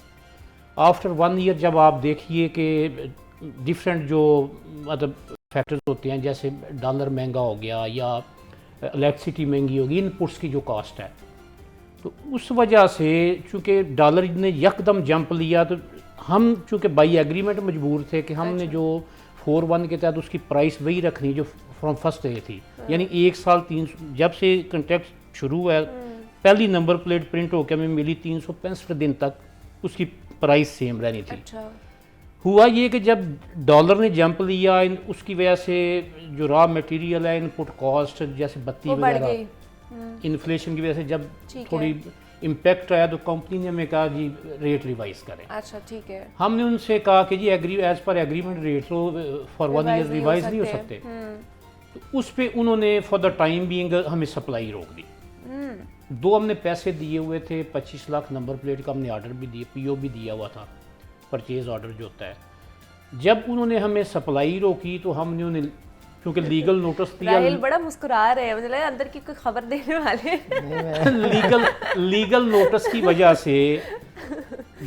आफ्टर 1 ईयर जब आप देखिए कि डिफरेंट जो मतलब फैक्टर्स होते हैं, जैसे डॉलर महंगा हो गया या इलेक्ट्रिसिटी महंगी होगी, इनपुट्स की जो कॉस्ट है, तो उस वजह से चूँकि डॉलर ने यकदम जंप लिया तो हम चूँकि बाई एग्रीमेंट मजबूर थे कि हमने जो 4(1) के तहत उसकी प्राइस वही रखनी जो फ्रॉम फर्स्ट डे थी, यानी 1 साल 300 जब से कॉन्ट्रैक्ट शुरू हुआ पहली नंबर प्लेट प्रिंट होकर हमें मिली 365 दिन तक उसकी प्राइस सेम रहनी थी। अच्छा। हुआ ये कि जब डॉलर ने जंप लिया उसकी वजह से जो रॉ मटेरियल है, इनपुट कॉस्ट जैसे बत्ती वो बढ़ वगैरह, गई। इन्फ्लेशन की वजह से जब ठीक है। थोड़ी इम्पैक्ट आया तो कंपनी ने हमें कहा जी रेट रिवाइज करें। अच्छा ठीक है। हमने उनसे कहा कि जी एज पर एग्रीमेंट रेट तो फॉर 1 ईयर रिवाइज नहीं हो सकते। तो उस पे उन्होंने फॉर द टाइम बीइंग हमें सप्लाई रोक दी। 2 हमने पैसे दिए हुए थे, 25 लाख नंबर प्लेट का हमने ऑर्डर भी दिए, पीओ भी दिया हुआ था, परचेज ऑर्डर जो होता है। जब उन्होंने हमें सप्लाई रोकी तो हमने उन्हें क्योंकि लीगल नोटिस दिया, राहिल बड़ा मुस्कुरा रहे हैं, मुझे लगा अंदर की कोई खबर देने वाले। लीगल नोटिस की वजह से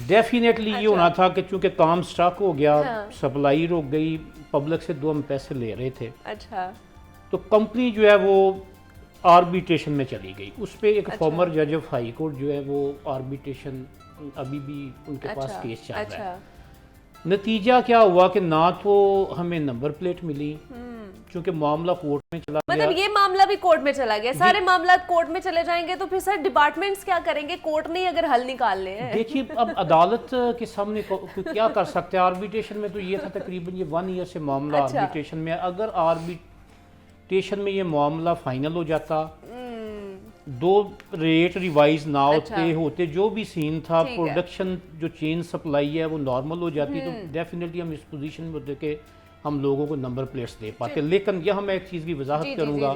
डेफिनेटली ये होना था कि चूंकि काम स्टॉक हो गया, सप्लाई रुक गई, पब्लिक से 2 हम पैसे ले रहे थे, अच्छा। तो कंपनी जो है वो आर्बिट्रेशन में चली गई। उस पर एक फॉर्मर जज ऑफ हाई कोर्ट जो है वो आर्बिट्रेशन अभी भी उनके पास केस चल रहा है। नतीजा क्या हुआ कि ना तो हमें नंबर प्लेट मिली क्योंकि मामला कोर्ट में चला गया। मतलब ये मामला भी कोर्ट में चला गया। सारे मामला कोर्ट में चले जाएंगे तो फिर सर डिपार्टमेंट्स क्या करेंगे? कोर्ट ने अगर हल निकालने हैं। देखिए अब अदालत के सामने क्या कर सकते हैं। आर्बिट्रेशन में तो ये था तकरीबन ये 1 ईयर से मामला आर्बिट्रेशन में। अगर आर्बिट्रेशन में ये मामला फाइनल हो जाता, 2 रेट रिवाइज ना होते, जो भी सीन था, प्रोडक्शन जो चेन सप्लाई है वो नॉर्मल हो जाती, तो डेफिनेटली हम इस पोजीशन में होते कि हम लोगों को नंबर प्लेट्स दे पाते। लेकिन यहाँ मैं एक चीज़ की वजाहत करूँगा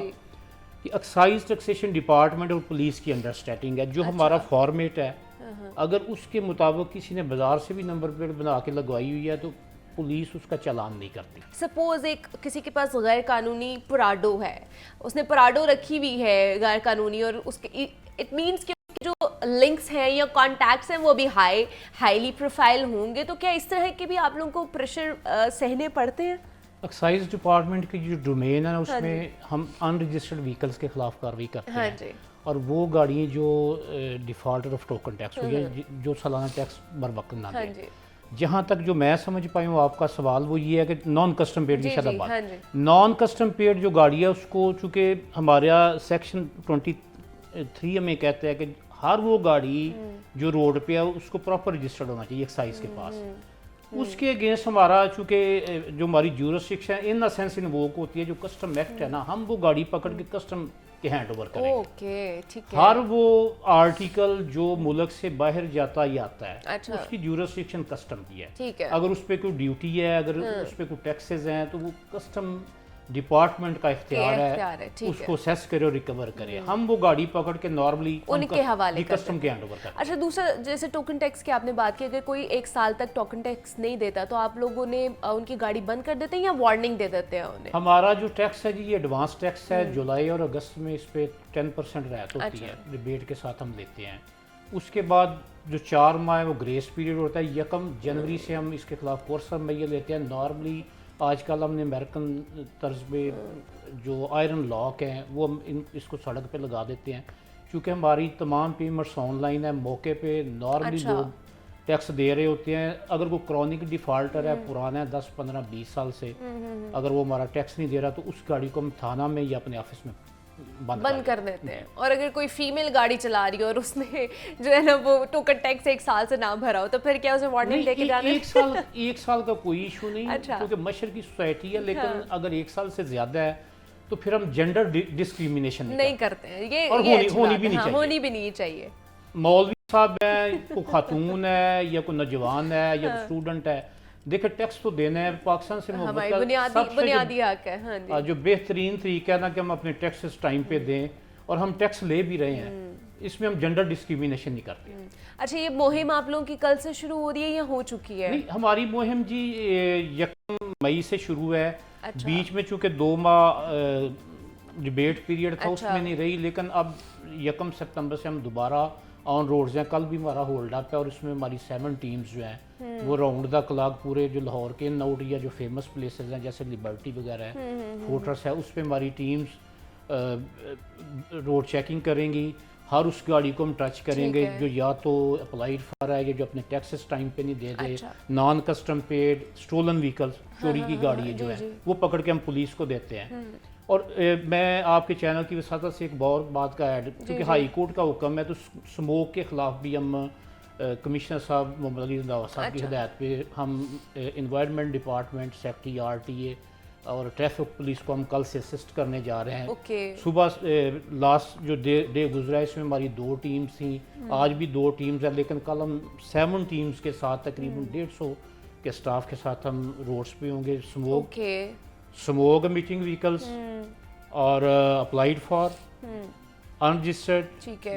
कि एक्साइज टैक्सेशन डिपार्टमेंट और पुलिस की अंडरस्टैंडिंग है, जो हमारा फॉर्मेट है, अगर उसके मुताबिक किसी ने बाजार से भी नंबर प्लेट बना के लगवाई हुई है तो पुलिस उसका चालान नहीं करती। सपोज एक किसी के पास गैर कानूनी पराडो है, उसने पराडो रखी हुई है गैर कानूनी, और उसके इट मींस कि जो लिंक्स हैं या कॉन्टैक्ट्स हैं वो भी हाईली प्रोफाइल होंगे, तो क्या इस तरह के भी आप लोगों को प्रेशर सहने पड़ते हैं? एक्साइज डिपार्टमेंट की जो डोमेन है उसमें हम अनरजिस्टर्ड व्हीकल्स के खिलाफ कार्रवाई करते हैं, और वो गाड़ियाँ जो डिफॉल्टर ऑफ टोकन टैक्स हुई है, जो सालाना टैक्स बर वक्त ना दें। जहाँ तक जो मैं समझ पाई हूँ आपका सवाल वो ये है कि नॉन कस्टम पेड की शरह बात। नॉन कस्टम पेड जो गाड़ी है उसको चूँकि हमारा सेक्शन 23 में कहता है कि हर वो गाड़ी जो रोड पे है उसको प्रॉपर रजिस्टर्ड होना चाहिए एक्साइज के पास। उसके अगेंस्ट हमारा चूँकि जो हमारी ज्यूरिसडिक्शन है इन द सेंस इन्वोक होती है, जो कस्टम एक्ट है ना, हम वो गाड़ी पकड़ के कस्टम के हैंड ओवर करेंगे। ओके, ठीक है। हर वो आर्टिकल जो मुल्क से बाहर जाता ही आता है, उसकी ज्यूरिसडिक्शन कस्टम की है। ठीक है। अगर उस पर कोई ड्यूटी है, अगर उस पर कोई टैक्सेस हैं, तो वो कस्टम डिपार्टमेंट का इख्तियार है उसको सेस करे और रिकवर करे। हम वो गाड़ी पकड़ के नॉर्मली उनके हवाले कस्टम के हैंड ओवर करते हैं। अच्छा, दूसरा जैसे टोकन टैक्स की आपने बात की, अगर कोई 1 साल तक टोकन टैक्स नहीं देता तो आप लोगों ने उनकी गाड़ी बंद कर देते हैं या वार्निंग दे देते हैं उन्हें? हमारा जो टैक्स है जी ये एडवांस टैक्स है। जुलाई और अगस्त में इस पे 10% रियायत होती है, रिबेट के साथ हम लेते हैं। उसके बाद जो 4 माह वो ग्रेस पीरियड होता है। 1 जनवरी से हम इसके खिलाफ कोर्स मुहैया लेते हैं। नॉर्मली आजकल हमने अमेरिकन तर्ज पे जो आयरन लॉक हैं वो हम इसको सड़क पे लगा देते हैं, क्योंकि हमारी तमाम पेमेंट्स ऑनलाइन है। मौके पे नॉर्मली लोग टैक्स दे रहे होते हैं। अगर वो क्रॉनिक डिफॉल्टर है, पुराना है 10, 15, 20 साल से, अगर वो हमारा टैक्स नहीं दे रहा तो उस गाड़ी को हम थाना में या अपने ऑफिस में बंद कर देते हैं। और अगर कोई फीमेल गाड़ी चला रही है और उसने जो है ना वो टोकन टैक्स 1 साल से ना भरा हो, तो फिर क्या उसे वार्निंग देके जाना? 1 साल का कोई इशू नहीं, क्योंकि मशर की सोसाइटी है। लेकिन अगर 1 साल से ज्यादा है तो फिर हम जेंडर डिस्क्रिमिनेशन नहीं करते हैं। ये और होनी भी नहीं चाहिए। मौलवी साहब है, कोई खातून है या कोई नौजवान है या कोई स्टूडेंट है, देखिए टैक्स तो देना है। पाकिस्तान से हमारी बुनियादी हक है। हाँ जी। जो बेहतरीन तरीका है ना कि हम अपने टैक्सेस टाइम पे दें, और हम टैक्स ले भी रहे हैं, इसमें हम जेंडर डिस्क्रिमिनेशन नहीं करते। अच्छा, ये मुहिम आप लोगों की कल से शुरू हो रही है या हो चुकी है? नहीं, हमारी मुहिम जी 1 मई से शुरू है। बीच में चूँकि 2 माह डिबेट पीरियड था, उसमें नहीं रही, लेकिन अब 1 सितंबर से हम दोबारा ऑन रोड्स हैं। कल भी हमारा होल्ड अप है और इसमें हमारी 7 टीम्स जो हैं वो राउंड द क्लॉक पूरे जो लाहौर के इन आउट या जो फेमस प्लेसेस हैं जैसे लिबर्टी वगैरह है, फोर्ट्रेस है, उस पर हमारी टीम्स रोड चेकिंग करेंगी। हर उस गाड़ी को हम टच करेंगे जो या तो अप्लाइड फॉर है या जो अपने टैक्सेस टाइम पे नहीं दे दे, non custom paid, stolen vehicles, चोरी की गाड़ी जो है वो पकड़ के हम पुलिस को देते हैं। और मैं आपके चैनल की वसात से एक और बात का ऐड, क्योंकि हाई कोर्ट का हुक्म है तो स्मोक के ख़िलाफ़ भी हम कमिश्नर साहब मोहम्मद अली रंधावा साहब की हिदायत पे हम इन्वायरमेंट डिपार्टमेंट, सेक्रेटरी RTA और ट्रैफिक पुलिस को हम कल से असिस्ट करने जा रहे हैं। सुबह लास्ट जो डे गुजरा है इसमें हमारी 2 टीम्स थी, आज भी 2 टीम्स हैं, लेकिन कल हम 7 टीम्स के साथ तकरीबन 150 के स्टाफ के साथ हम रोड्स पे होंगे। स्मोक मीटिंग व्हीकल्स और applied for unregistered,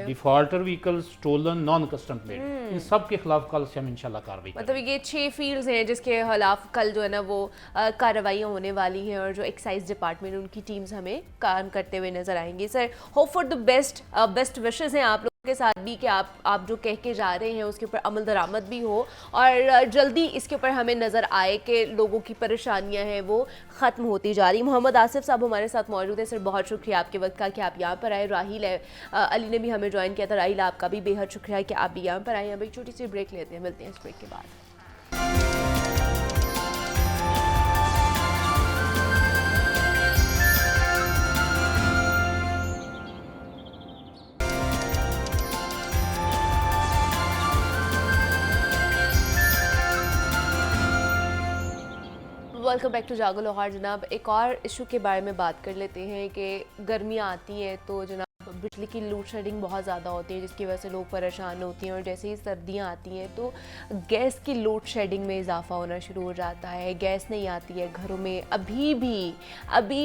defaulter vehicles, stolen, non custom plate, इन सब के खिलाफ कल से हम इंशाल्लाह कार्रवाई मतलब ये 6 फील्ड्स हैं जिसके खिलाफ कल जो है ना वो कार्रवाइयाँ होने वाली हैं और जो एक्साइज डिपार्टमेंट उनकी टीम्स हमें काम करते हुए नजर आएंगी। Sir, hope for the best wishes हैं आप लोगों के साथ भी कि आप जो कह के जा रहे हैं उसके ऊपर अमल दरामद भी हो और जल्दी इसके ऊपर हमें नज़र आए कि लोगों की परेशानियां हैं वो ख़त्म होती जा रही। मोहम्मद आसिफ साहब हमारे साथ मौजूद है। सर, बहुत शुक्रिया आपके वक्त का कि आप यहाँ पर आए। राहिल है, अली ने भी हमें ज्वाइन किया था। राहिल, आपका भी बेहद शुक्रिया कि आप भी यहाँ पर आए। अब एक छोटी सी ब्रेक लेते हैं, मिलते हैं इस ब्रेक के बाद। वेलकम बैक टू जागो लाहौर। जनाब, एक और इशू के बारे में बात कर लेते हैं कि गर्मियाँ आती हैं तो जनाब बिजली की लोड शेडिंग बहुत ज़्यादा होती है जिसकी वजह से लोग परेशान होती हैं और जैसे ही सर्दियाँ आती हैं तो गैस की लोड शेडिंग में इजाफा होना शुरू हो जाता है। गैस नहीं आती है घरों में। अभी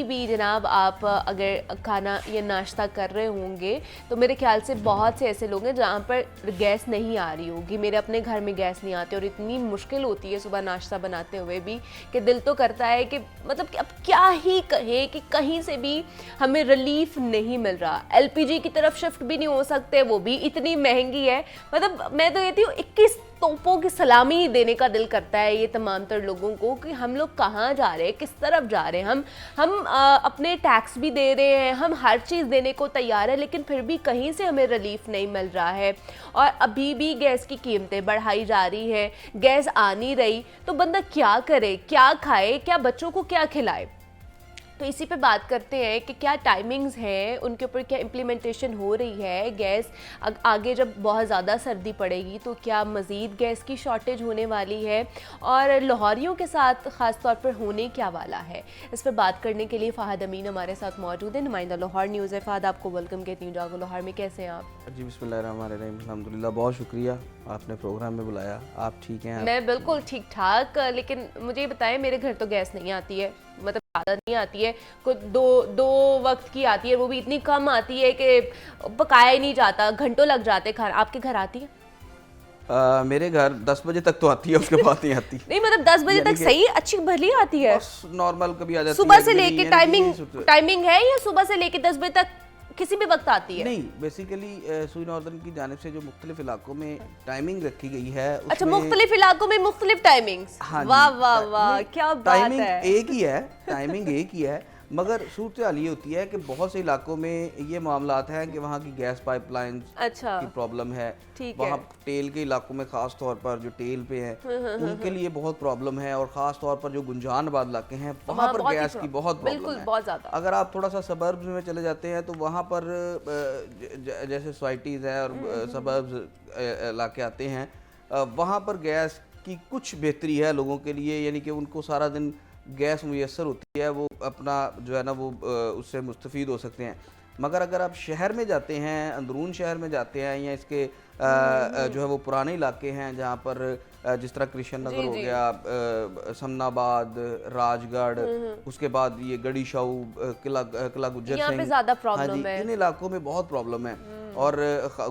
भी जनाब आप अगर खाना या नाश्ता कर रहे होंगे तो मेरे ख्याल से बहुत से ऐसे लोग हैं जहाँ पर गैस नहीं आ रही होगी। मेरे अपने घर में गैस नहीं आती और इतनी मुश्किल होती है सुबह नाश्ता बनाते हुए भी कि दिल तो करता है कि मतलब कि अब क्या ही कहे कि कहीं से भी हमें रिलीफ नहीं मिल रहा। LPG की तरफ शिफ्ट भी नहीं हो सकते, वो भी इतनी महंगी है। मतलब मैं तो कहती हूँ 21 तोपों की सलामी देने का दिल करता है ये तमाम तर लोगों को कि हम लोग कहाँ जा रहे हैं, किस तरफ जा रहे हैं। हम अपने टैक्स भी दे रहे हैं, हम हर चीज़ देने को तैयार है, लेकिन फिर भी कहीं से हमें रिलीफ नहीं मिल रहा है और अभी भी गैस की कीमतें बढ़ाई जा रही है, गैस आ नहीं रही, तो बंदा क्या करे, क्या खाए, क्या बच्चों को क्या खिलाए। तो इसी पे बात करते हैं कि क्या टाइमिंग्स हैं, उनके ऊपर क्या इम्प्लीमेंटेशन हो रही है। गैस आगे जब बहुत ज़्यादा सर्दी पड़ेगी तो क्या मज़ीद गैस की शॉर्टेज होने वाली है और लाहौरियों के साथ ख़ास तौर पर होने क्या वाला है। इस पर बात करने के लिए फ़हद अमीन हमारे साथ मौजूद है, नुमाइंदा लाहौर न्यूज़ है। फ़हद, आपको वेलकम कहती हूँ जागो लाहौर में। कैसे हैं आप? जी बिस्मिल्लाहिर्रहमानिर्रहीम, अल्हम्दुलिल्लाह, बहुत शुक्रिया आपने प्रोग्राम में बुलाया। आप ठीक हैं? मैं बिल्कुल ठीक ठाक, लेकिन मुझे ये बताएं मेरे घर तो गैस नहीं आती है, मतलब ज़्यादा नहीं आती है, कुछ दो वक्त की आती है, वो भी इतनी कम आती है कि पकाया ही नहीं जाता, घंटों लग जाते खाना। आपके घर आती है? मेरे घर 10 बजे तक तो आती है, उसके बाद नहीं आती। नहीं मतलब 10 बजे तक सही अच्छी भली आती है, नॉर्मल कभी आ जाती है। सुबह से लेके टाइमिंग है या सुबह से लेके 10 बजे तक किसी भी वक्त आती है? नहीं, बेसिकली सुई नॉर्दर्न की जानिब से जो मुख्तलिफ इलाकों में टाइमिंग रखी गई है। अच्छा, मुख्तलिफ इलाकों में मुख्तलिफ टाइमिंग्स। वाह वाह वाह, क्या बात है। एक ही है, टाइमिंग एक ही है, मगर सूरत हाल ये होती है कि बहुत से इलाकों में ये मामलात हैं कि वहाँ की गैस पाइपलाइन की प्रॉब्लम है। वहाँ टेल के इलाकों में खास तौर पर जो टेल पे हैं उनके लिए बहुत प्रॉब्लम है और ख़ास तौर पर जो गुंजानबाद इलाके हैं वहाँ पर गैस की बहुत प्रॉब्लम है। बहुत ज़्यादा। अगर आप थोड़ा सा सबर्ब्स में चले जाते हैं तो वहाँ पर जैसे सोसाइटीज़ हैं और सबर्ब्स इलाके आते हैं, वहाँ पर गैस की कुछ बेहतरी है लोगों के लिए, यानी कि उनको सारा दिन गैस मुयस्सर होती है, वो अपना जो है ना वो उससे मुस्तफ़ीद हो सकते हैं। मगर अगर आप शहर में जाते हैं, अंदरून शहर में जाते हैं या इसके जो है वो पुराने इलाके हैं जहाँ पर जिस तरह कृष्ण नगर हो गया, समनाबाद, राजगढ़, उसके बाद ये गड़ी शाहू, किला गुज्जर सिंह, पे ज़्यादा प्रॉब्लम है। इन इलाकों में बहुत प्रॉब्लम है और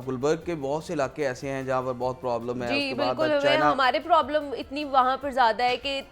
गुलबर्ग के बहुत से इलाके ऐसे हैं जहाँ पर बहुत प्रॉब्लम है। जी बिल्कुल, हमारे प्रॉब्लम इतनी वहाँ पर ज़्यादा है कि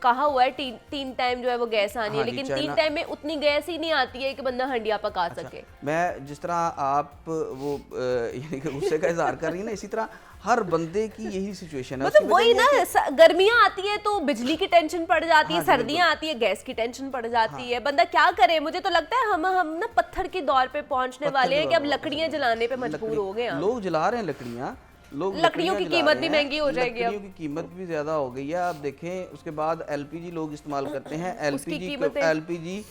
कहा हुआ है तीन टाइम जो है वो गैस आनी है, लेकिन 3 टाइम में उतनी गैस ही नहीं आती है कि बंदा हंडिया पका सके। मैं जिस तरह आप वो यानी कि गुस्से का इजहार कर रही है ना, इसी तरह हर बंदे की यही सिचुएशन है। मतलब वही ना, गर्मियां आती है तो बिजली की टेंशन पड़ जाती है, सर्दियां आती है गैस की टेंशन पड़ जाती है। बंदा क्या करे? मुझे तो लगता है हम ना पत्थर के दौर पे पहुंचने वाले हैं कि अब लकड़ियां जलाने पे मजबूर हो गए हैं। लोग जला रहे हैं लकड़ियां, लोग लकड़ियों की जला कीमत रहे भी हैं, महंगी हो जाएगी अब। लकड़ियों की कीमत भी ज़्यादा हो गई है। आप देखें उसके बाद एलपीजी लोग इस्तेमाल करते हैं। उसकी एलपीजी कीमतें? एलपीजी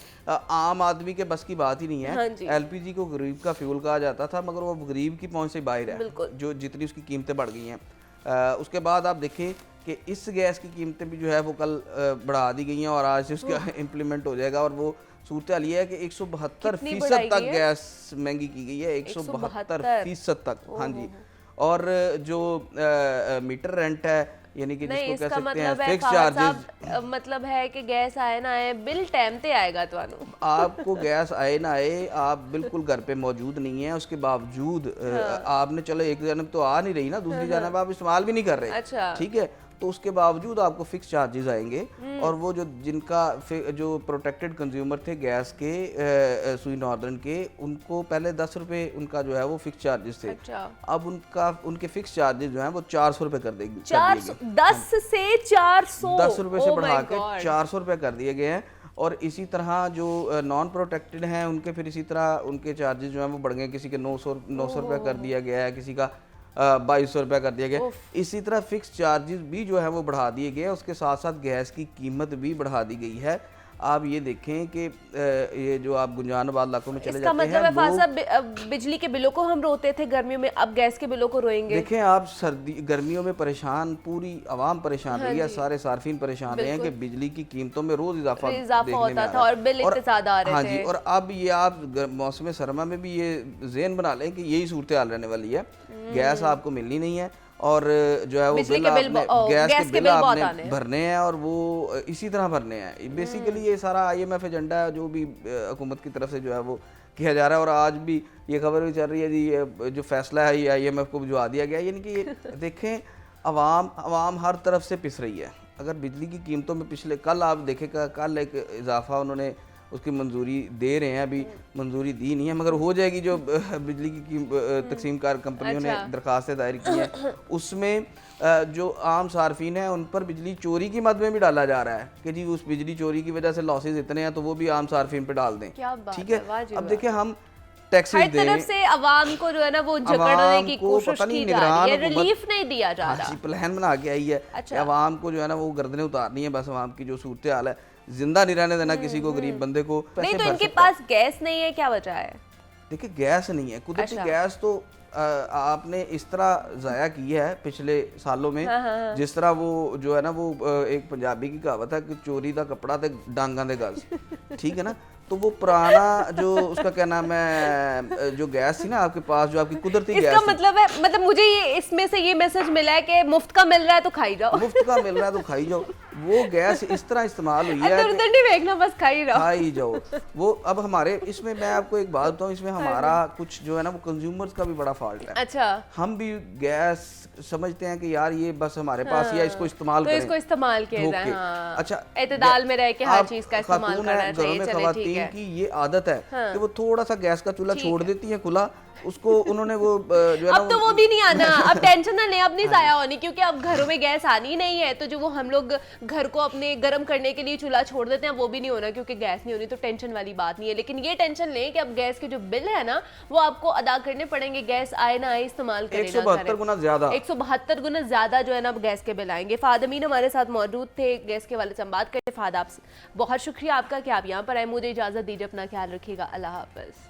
आम आदमी के बस की बात ही नहीं हाँ है। जी। एलपीजी को गरीब का फ्यूल कहा जाता था, मगर वो गरीब की पहुंच से बाहर है, बिल्कुल। जो जितनी उसकी कीमतें बढ़ गई हैं। उसके बाद आप देखें कि इस गैस की कीमतें भी जो है वो कल बढ़ा दी गई हैं और आज से उसका इम्प्लीमेंट हो जाएगा। और वो सूरत हाल ये है कि 172% बढ़ाई तक गई है? गैस महंगी की गई है, 172% तक। हाँ जी। और जो मीटर रेंट है, यानी कि नहीं, जिसको कह इसका सकते हैं मतलब है फिक्स फवाद चार्जेस, साहब, मतलब है कि गैस आए ना आए बिल टाइम पे आएगा तो आपको गैस आए ना आए, आप बिल्कुल घर पे मौजूद नहीं है, उसके बावजूद आपने चलो एक जानब तो आ नहीं रही ना, दूसरी जानब आप इस्तेमाल भी नहीं कर रहे, अच्छा। ठीक है, तो उसके बावजूद आपको फिक्स चार्जेस आएंगे। और वो जो जिनका जो प्रोटेक्टेड कंज्यूमर थे गैस के सुई नॉर्दर्न के, उनको पहले 10 रुपये उनका जो है वो फिक्स चार्जेस थे। अच्छा। अब उनके फिक्स चार्जेस जो हैं वो 400 रुपये कर दिए 10 से 400 10 रुपये से Oh बढ़ा my के God। 400 रुपये कर दिए गए हैं। और इसी तरह जो नॉन प्रोटेक्टेड हैं उनके फिर इसी तरह उनके चार्जेस जो हैं वो बढ़ गए, किसी के 900 रुपये कर दिया गया है, किसी का 2200 रुपये कर दिया गया। इसी तरह फिक्स चार्जेस भी जो है वो बढ़ा दिए गए, उसके साथ साथ गैस की कीमत भी बढ़ा दी गई है। आप ये देखें कि ये जो आप गुंजानबाद इलाकों में चले इसका जाते मतलब हैं, है फवाद साहब, बिजली के बिलों को हम रोते थे गर्मियों में, अब गैस के बिलों को रोएंगे। देखें आप गर्मियों में परेशान, पूरी आवाम परेशान रही है, सारे सार्फिन परेशान रहे हैं कि बिजली की कीमतों में रोज इजाफा देखने होता में आ था रहा है। और बिल इतने ज्यादा आ रहे हाँ थे। जी, और अब ये आप मौसम सरमा में भी ये ज़हन बना लें कि यही सूरत हाल रहने वाली है। गैस आपको मिलनी नहीं है और जो है वो बिजली बिल के बिल आपने गैस के बिल बहुत आने आपने हैं। भरने हैं और वो इसी तरह भरने हैं। बेसिकली ये सारा IMF एजेंडा है जो भी हुकूमत की तरफ से जो है वो किया जा रहा है। और आज भी ये खबर भी चल रही है जी, ये जो फैसला है ये IMF को भिजवा दिया गया, यानी कि ये देखें अवाम हर तरफ से पिस रही है। अगर बिजली की कीमतों में पिछले कल आप देखें कल एक इजाफा उन्होंने उसकी मंजूरी दे रहे हैं, अभी मंजूरी दी नहीं है मगर हो जाएगी। जो बिजली की तकसीमकार कंपनियों ने दरखास्तें दायर की हैं उसमें जो आम सार्फिन हैं उन पर बिजली चोरी की मद में भी डाला जा रहा है कि जी उस बिजली चोरी की वजह से लॉसेज इतने हैं तो वो भी आम सार्फिन पे डाल दें। ठीक है, अब देखिए हम टैक्सेस हर तरफ से आवाम को जो है ना वो जकड़ने की कोशिश की जा रही है, रिलीफ नहीं दिया जा रहा। प्लान बना के आई है कि आवाम को जो है ना वो गर्दनें उतारनी है, बस आवाम की जो सूरत हाल है जिंदा नहीं रहने देना किसी को, गरीब बंदे को। नहीं तो इनके पास गैस नहीं है, क्या वजह है? देखिए गैस नहीं है, कुदरती गैस तो आपने इस तरह ज़ाया की है पिछले सालों में। जिस तरह वो जो है ना वो एक पंजाबी की कहावत है कि चोरी का कपड़ा ते डांगा दे गज, ठीक है ना, तो वो पुराना जो उसका क्या नाम है जो गैस थी ना आपके पास, जो आपकी कुदरती गैस इसका मतलब है, मतलब मुझे ये इसमें से ये मैसेज मिला है कि मुफ्त का मिल रहा है तो खाई जाओ, मुफ्त का मिल रहा है तो खाई जाओ। वो गैस इस तरह इस्तेमाल हुई है अंदर उधर नहीं फेंकना, बस खाई जाओ, खाई जाओ। वो अब हमारे इसमें मैं आपको एक बात बताऊं, इसमें हमारा कुछ जो है ना वो कंज्यूमर्स का भी बड़ा फॉल्ट है। अच्छा, हम भी गैस समझते हैं कि यार ये बस हमारे पास या इसको इस्तेमाल तो करें, इसको इस्तेमाल किया जाए। हाँ। अच्छा, एतदाल में रह के हर आप चीज का इस्तेमाल खातून करना हैं, चाहिए। घरों में चले ठीक है, खवातीन की ये आदत है कि वो थोड़ा सा गैस का चूल्हा छोड़ देती हैं खुला, उसको उन्होंने वो जो है ना अब तो वो भी नहीं आना, अब टेंशन ना लें, अब नहीं जाया होनी, क्योंकि अब घरों में गैस आनी नहीं है। तो जो वो हम लोग घर को अपने गर्म करने के लिए चूल्हा छोड़ देते हैं वो भी नहीं होना क्योंकि गैस नहीं होनी, तो टेंशन वाली बात नहीं है। लेकिन ये टेंशन लें कि अब गैस के जो बिल है ना वो आपको अदा करने पड़ेंगे, गैस आए ना आए, इस्तेमाल करें 172 गुना ज्यादा, 172 गुना ज्यादा जो है ना गैस के बिल आएंगे। फाद अमीन हमारे साथ मौजूद थे, गैस के वाले से हम बात करते। फाद आपसे बहुत शुक्रिया आपका कि आप यहाँ पर आए। मुझे इजाजत दीजिए, अपना ख्याल रखिएगा, अल्लाह हाफिज।